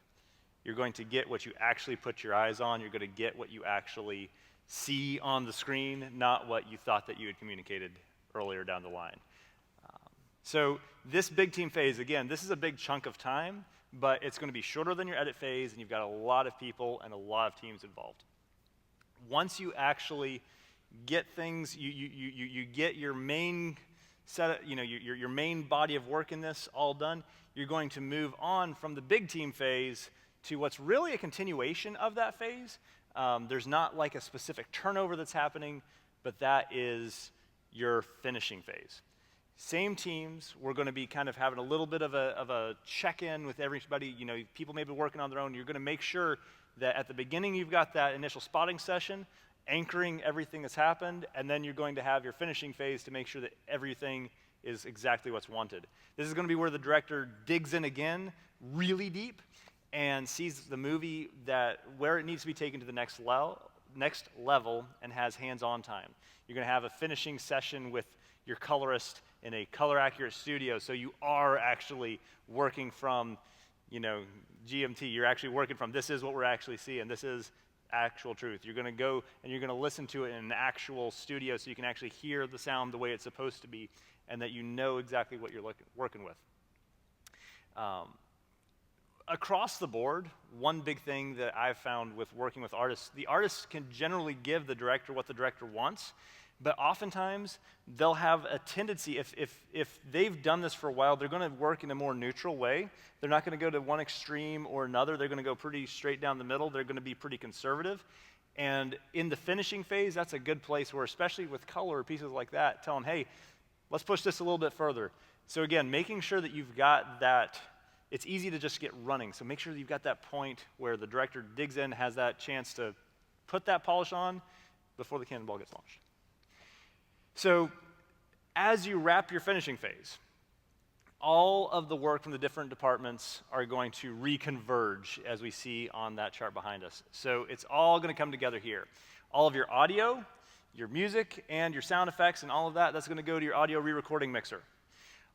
You're going to get what you actually put your eyes on. You're going to get what you actually see on the screen, not what you thought that you had communicated earlier down the line. So this big team phase, again, this is a big chunk of time, but it's going to be shorter than your edit phase, and you've got a lot of people and a lot of teams involved. Once you actually get things, you get your main set, your main body of work in this all done, you're going to move on from the big team phase to what's really a continuation of that phase. There's not like a specific turnover that's happening, but that is your finishing phase. Same teams, we're going to be kind of having a little bit of a check-in with everybody. People may be working on their own. You're going to make sure that at the beginning you've got that initial spotting session, anchoring everything that's happened, and then you're going to have your finishing phase to make sure that everything is exactly what's wanted. This is going to be where the director digs in again, really deep, and sees the movie where it needs to be taken to the next level and has hands-on time. You're going to have a finishing session with your colorist in a color-accurate studio, so you are actually working from, GMT. You're actually working from, this is what we're actually seeing. This is actual truth. You're going to go and you're going to listen to it in an actual studio so you can actually hear the sound the way it's supposed to be, and that you know exactly what you're working with. Across the board, one big thing that I've found with working with artists, the artists can generally give the director what the director wants, but oftentimes they'll have a tendency, if they've done this for a while, they're going to work in a more neutral way. They're not going to go to one extreme or another. They're going to go pretty straight down the middle. They're going to be pretty conservative. And in the finishing phase, that's a good place where, especially with color or pieces like that, tell them, hey, let's push this a little bit further. So again, making sure that you've got that. It's easy to just get running, so make sure that you've got that point where the director digs in, has that chance to put that polish on before the cannonball gets launched. So as you wrap your finishing phase, all of the work from the different departments are going to reconverge, as we see on that chart behind us. So it's all going to come together here. All of your audio, your music, and your sound effects, and all of that, that's going to go to your audio re-recording mixer.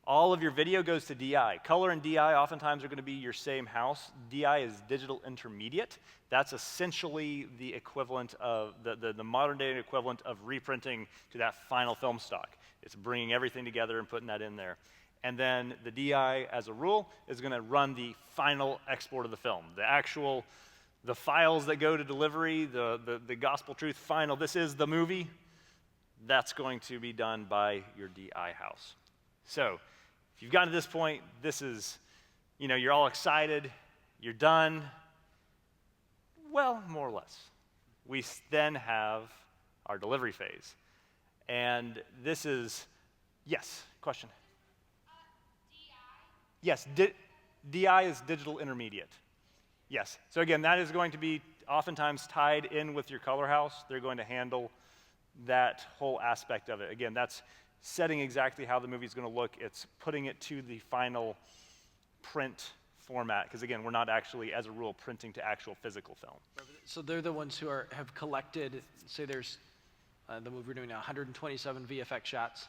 All of your video goes to DI. Color and DI oftentimes are going to be your same house. DI is digital intermediate. That's essentially the equivalent of, the modern day equivalent of reprinting to that final film stock. It's bringing everything together and putting that in there. And then the DI, as a rule, is going to run the final export of the film. The files that go to delivery, the gospel truth final, this is the movie, that's going to be done by your DI house. So, if you've gotten to this point, this is, you're all excited, you're done. Well, more or less. We then have our delivery phase. And this is, yes, question? DI? Yes, DI is digital intermediate. Yes. So again, that is going to be oftentimes tied in with your color house. They're going to handle that whole aspect of it. Again, that's setting exactly how the movie's going to look. It's putting it to the final print format, because again, we're not actually, as a rule, printing to actual physical film. So they're the ones who have collected, say there's the movie we're doing now, 127 VFX shots.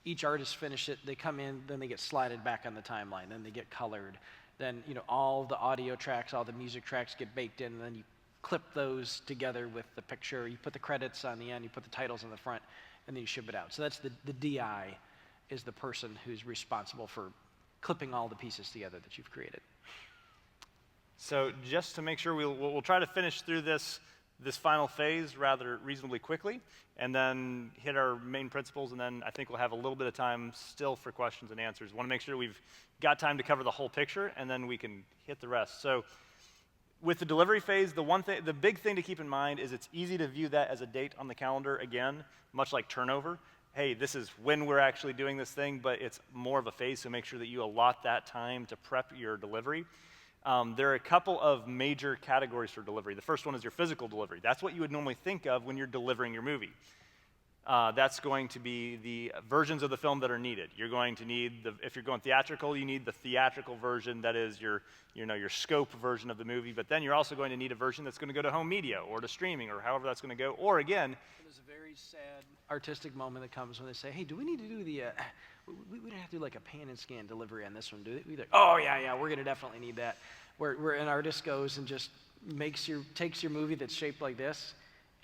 Each artist finished it, they come in, then they get slided back on the timeline, then they get colored. Then all the audio tracks, all the music tracks get baked in, and then you clip those together with the picture. You put the credits on the end, you put the titles on the front, and then you ship it out. So that's the DI is the person who's responsible for clipping all the pieces together that you've created. So just to make sure, we'll try to finish through this final phase rather reasonably quickly, and then hit our main principles, and then I think we'll have a little bit of time still for questions and answers. Want to make sure we've got time to cover the whole picture, and then we can hit the rest. So with the delivery phase, the big thing to keep in mind is it's easy to view that as a date on the calendar, again, much like turnover. Hey, this is when we're actually doing this thing, but it's more of a phase, so make sure that you allot that time to prep your delivery. There are a couple of major categories for delivery. The first one is your physical delivery. That's what you would normally think of when you're delivering your movie. That's going to be the versions of the film that are needed. You're going to need, if you're going theatrical, you need the theatrical version that is your scope version of the movie, but then you're also going to need a version that's going to go to home media or to streaming or however that's going to go, or again... There's a very sad artistic moment that comes when they say, hey, do we need to do we don't have to do like a pan and scan delivery on this one, do we? Oh, yeah, we're going to definitely need that. Where an artist goes and just takes your movie that's shaped like this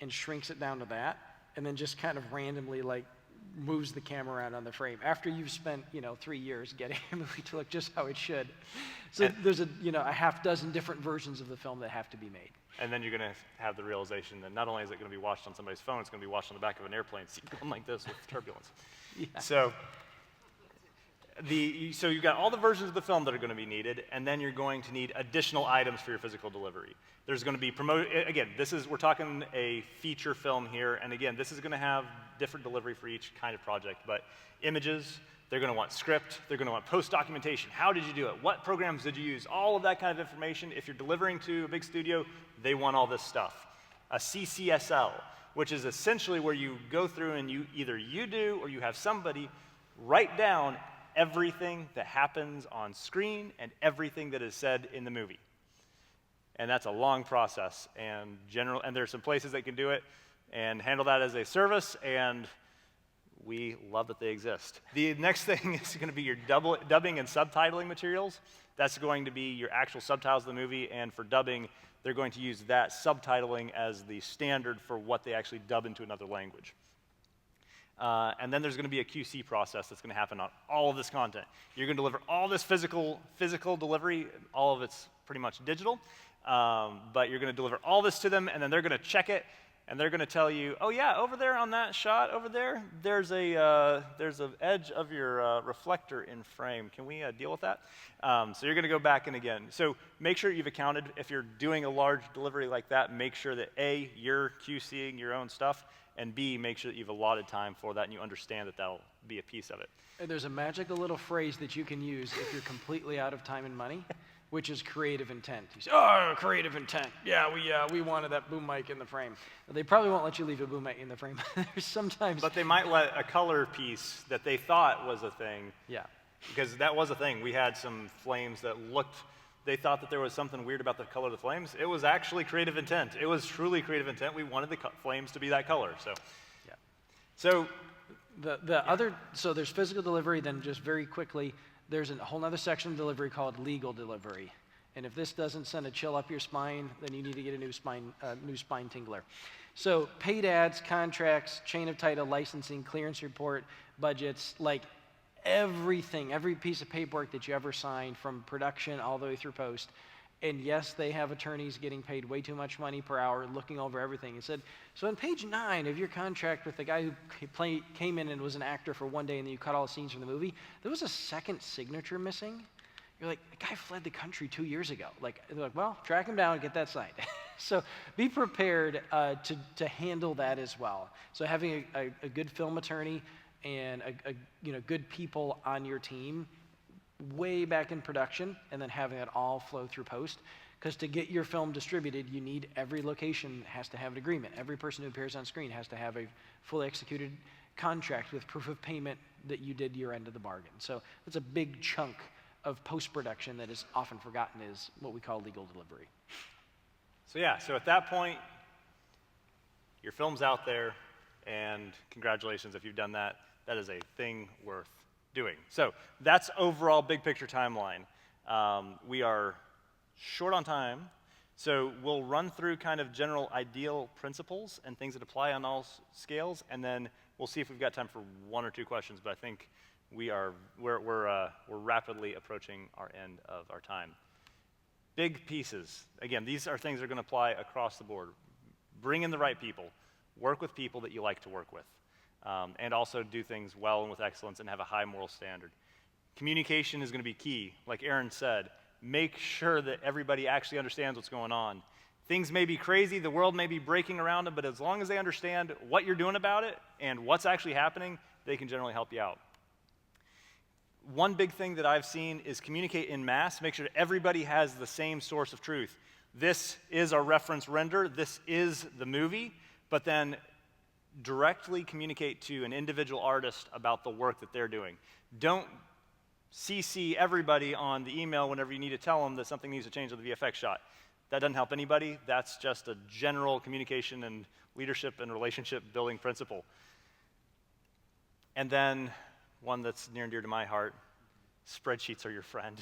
and shrinks it down to that, and then just kind of randomly moves the camera around on the frame after you've spent 3 years getting a movie to look just how it should. So there's a half dozen different versions of the film that have to be made. And then you're going to have the realization that not only is it going to be watched on somebody's phone, it's going to be watched on the back of an airplane seat going like this with turbulence. Yeah. So you've got all the versions of the film that are going to be needed, and then you're going to need additional items for your physical delivery. There's going to be again, we're talking a feature film here, and again, this is going to have different delivery for each kind of project, but images, they're going to want script, they're going to want post-documentation. How did you do it? What programs did you use? All of that kind of information. If you're delivering to a big studio, they want all this stuff. A CCSL, which is essentially where you go through and either you do or you have somebody write down everything that happens on screen and everything that is said in the movie. And that's a long process, and there's some places that can do it and handle that as a service, and we love that they exist. The next thing is going to be your dubbing and subtitling materials. That's going to be your actual subtitles of the movie, and for dubbing, they're going to use that subtitling as the standard for what they actually dub into another language. And then there's going to be a QC process that's going to happen on all of this content. You're going to deliver all this physical delivery, all of it's pretty much digital, but you're going to deliver all this to them, and then they're going to check it, and they're going to tell you, oh yeah, over there on that shot over there, there's an edge of your reflector in frame. Can we deal with that? So you're going to go back and again. So make sure you've accounted, if you're doing a large delivery like that, make sure that A, you're QCing your own stuff, and B, make sure that you've allotted time for that and you understand that that'll be a piece of it. And there's a magical little phrase that you can use if you're completely out of time and money, which is creative intent. You say, oh, creative intent. Yeah, we wanted that boom mic in the frame. They probably won't let you leave a boom mic in the frame. There's sometimes... But they might let a color piece that they thought was a thing because that was a thing. We had some flames that looked, they thought that there was something weird about the color of the flames. It was actually creative intent. It was truly creative intent. We wanted the flames to be that color. So, Yeah. so So there's physical delivery, then just very quickly, there's a whole other section of delivery called legal delivery. And if this doesn't send a chill up your spine, then you need to get a new spine tingler. So paid ads, contracts, chain of title, licensing, clearance report, budgets, like everything, every piece of paperwork that you ever signed from production all the way through post. And yes, they have attorneys getting paid way too much money per hour looking over everything. And said, so on page 9 of your contract with the guy who came in and was an actor for one day and then you cut all the scenes from the movie, there was a second signature missing. You're like, the guy fled the country 2 years ago. Like, they're like, well, track him down and get that signed. So be prepared to handle that as well. So having a good film attorney and good people on your team way back in production, and then having it all flow through post. Because to get your film distributed, you need every location has to have an agreement. Every person who appears on screen has to have a fully executed contract with proof of payment that you did your end of the bargain. So that's a big chunk of post-production that is often forgotten, is what we call legal delivery. So yeah, so at that point, your film's out there, and congratulations if you've done that. That is a thing worth doing. So that's overall big picture timeline. We are short on time, so we'll run through kind of general ideal principles and things that apply on all scales, and then we'll see if we've got time for 1 or 2 questions, but I think we're rapidly approaching our end of our time. Big pieces. Again, these are things that are going to apply across the board. Bring in the right people. Work with people that you like to work with. And also do things well and with excellence and have a high moral standard. Communication is going to be key. Like Aaron said, make sure that everybody actually understands what's going on. Things may be crazy, the world may be breaking around them, but as long as they understand what you're doing about it and what's actually happening, they can generally help you out. One big thing that I've seen is communicate en masse. Make sure everybody has the same source of truth. This is our reference render. This is the movie. But then directly communicate to an individual artist about the work that they're doing. Don't CC everybody on the email whenever you need to tell them that something needs to change with the VFX shot. That doesn't help anybody. That's just a general communication and leadership and relationship building principle. And then one that's near and dear to my heart, spreadsheets are your friend.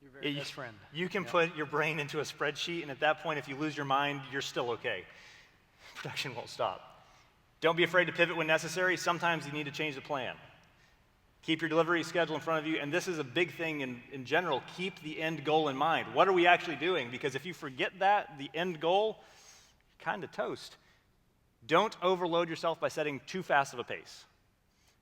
Your very best friend. You can put your brain into a spreadsheet, and at that point, if you lose your mind, you're still okay. Production won't stop. Don't be afraid to pivot when necessary. Sometimes you need to change the plan. Keep your delivery schedule in front of you, and this is a big thing in general. Keep the end goal in mind. What are we actually doing? Because if you forget that, the end goal, kind of toast. Don't overload yourself by setting too fast of a pace.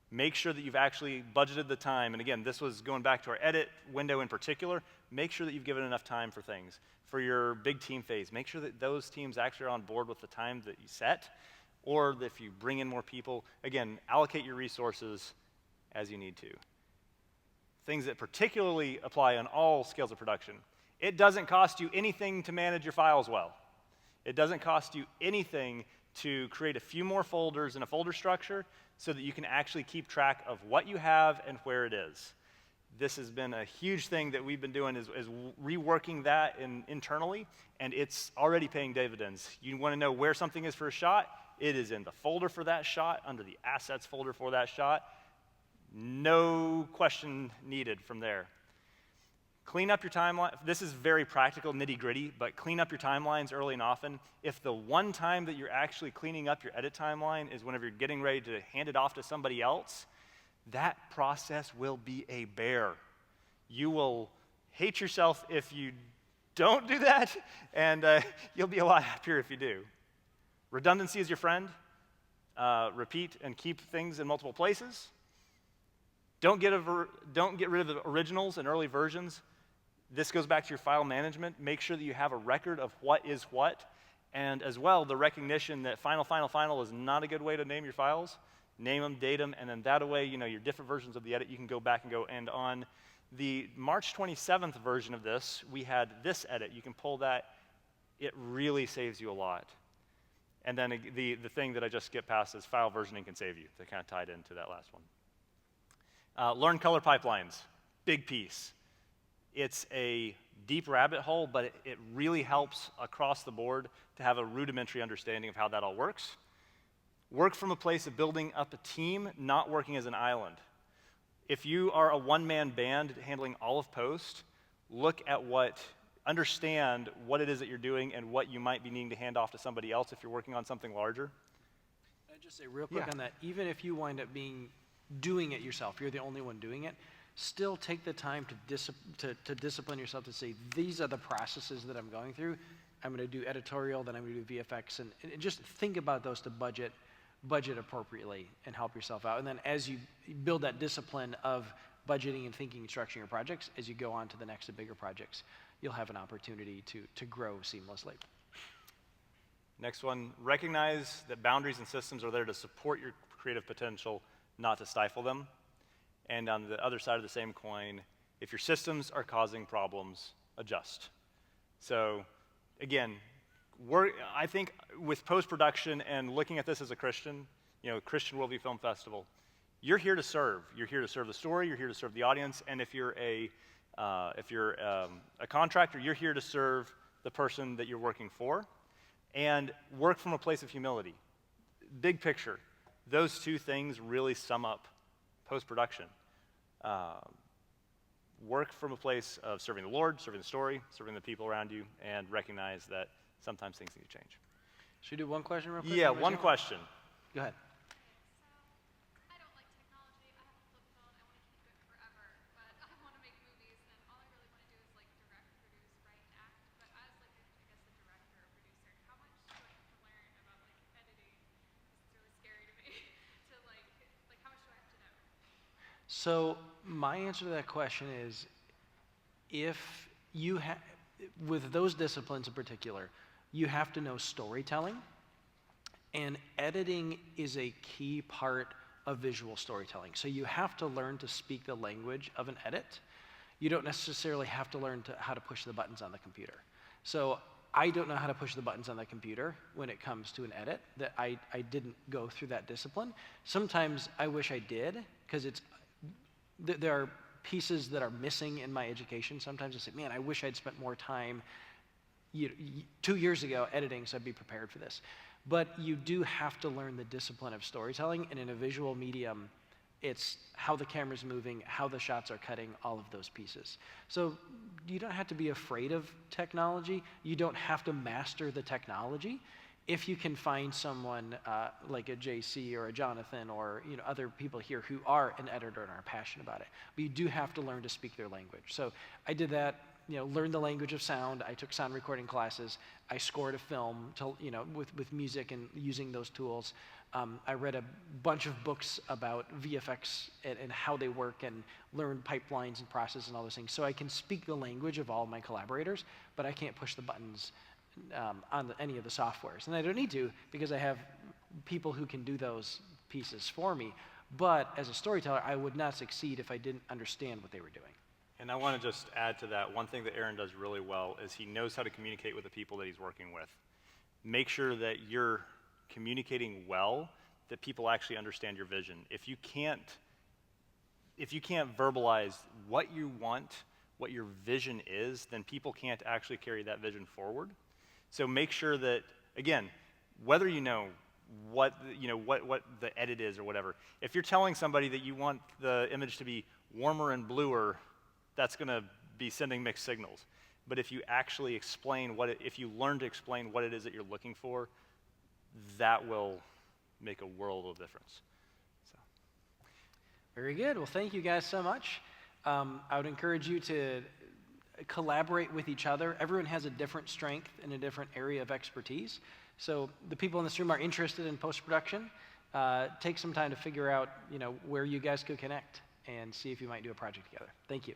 Make sure that you've actually budgeted the time. And again, this was going back to our edit window in particular. Make sure that you've given enough time for things. For your big team phase, make sure that those teams actually are on board with the time that you set. Or if you bring in more people, again, allocate your resources as you need to. Things that particularly apply on all scales of production. It doesn't cost you anything to manage your files well. It doesn't cost you anything to create a few more folders in a folder structure so that you can actually keep track of what you have and where it is. This has been a huge thing that we've been doing is reworking that internally, and it's already paying dividends. You want to know where something is for a shot? It is in the folder for that shot, under the assets folder for that shot. No question needed from there. Clean up your timeline. This is very practical, nitty-gritty, but clean up your timelines early and often. If the one time that you're actually cleaning up your edit timeline is whenever you're getting ready to hand it off to somebody else, that process will be a bear. You will hate yourself if you don't do that, and you'll be a lot happier if you do. Redundancy is your friend. Repeat and keep things in multiple places. Don't get rid of the originals and early versions. This goes back to your file management. Make sure that you have a record of what is what, and as well, the recognition that final is not a good way to name your files. Name them, date them, and then that way, your different versions of the edit, you can go back and go, and on the March 27th version of this, we had this edit. You can pull that. It really saves you a lot. And then the thing that I just skipped past is file versioning can save you. That kind of tied into that last one. Learn color pipelines. big piece. It's a deep rabbit hole, but it really helps across the board to have a rudimentary understanding of how that all works. Work from a place of building up a team, not working as an island. If you are a one-man band handling all of post, understand what it is that you're doing and what you might be needing to hand off to somebody else if you're working on something larger. Can I just say real quick on that, even if you wind up doing it yourself, you're the only one doing it, still take the time to discipline yourself to say, these are the processes that I'm going through. I'm going to do editorial, then I'm going to do VFX, and just think about those to budget appropriately and help yourself out. And then as you build that discipline of budgeting and thinking and structuring your projects, as you go on to the next and bigger projects, you'll have an opportunity to grow seamlessly. Next one, recognize that boundaries and systems are there to support your creative potential, not to stifle them. And on the other side of the same coin, if your systems are causing problems, adjust. So again, I think with post-production and looking at this as a Christian, Christian Worldview Film Festival, you're here to serve. You're here to serve the story, you're here to serve the audience, and if you're a contractor, you're here to serve the person that you're working for, and work from a place of humility. Big picture, those two things really sum up post-production. Work from a place of serving the Lord, serving the story, serving the people around you, and recognize that sometimes things need to change. Should we do one question real quick? Yeah, one question. Go ahead. I don't like technology. I have a flip phone. I want to keep it forever, but I want to make movies, and all I really want to do is like direct, produce, write, and act. But as like a, I guess a director or producer, how much do I have to learn about like editing? It's really scary to me. To like how much do I have to know? So my answer to that question is, if you with those disciplines in particular, you have to know storytelling, and editing is a key part of visual storytelling. So you have to learn to speak the language of an edit. You don't necessarily have to learn how to push the buttons on the computer. So I don't know how to push the buttons on the computer when it comes to an edit. That I didn't go through that discipline. Sometimes I wish I did, because there are pieces that are missing in my education. Sometimes I say, man, I wish I'd spent more time 2 years ago editing so I'd be prepared for this. But you do have to learn the discipline of storytelling, and in a visual medium, it's how the camera's moving, how the shots are cutting, all of those pieces. So you don't have to be afraid of technology. You don't have to master the technology. If you can find someone like a JC or a Jonathan or other people here who are an editor and are passionate about it, but you do have to learn to speak their language. So I did that. Learned the language of sound. I took sound recording classes. I scored a film with music and using those tools. I read a bunch of books about VFX and how they work, and learned pipelines and processes and all those things. So I can speak the language of all my collaborators, but I can't push the buttons on any of the softwares. And I don't need to, because I have people who can do those pieces for me. But as a storyteller, I would not succeed if I didn't understand what they were doing. And I want to just add to that, one thing that Aaron does really well is he knows how to communicate with the people that he's working with. Make sure that you're communicating well, that people actually understand your vision. If you can't verbalize what you want, what your vision is, then people can't actually carry that vision forward. So make sure that, again, whether you know what the edit is or whatever, if you're telling somebody that you want the image to be warmer and bluer, that's going to be sending mixed signals. But if you actually explain if you learn to explain what it is that you're looking for, that will make a world of difference. So. Very good. Well, thank you guys so much. I would encourage you to collaborate with each other. Everyone has a different strength in a different area of expertise. So the people in this room are interested in post-production. Take some time to figure out, where you guys could connect and see if you might do a project together. Thank you.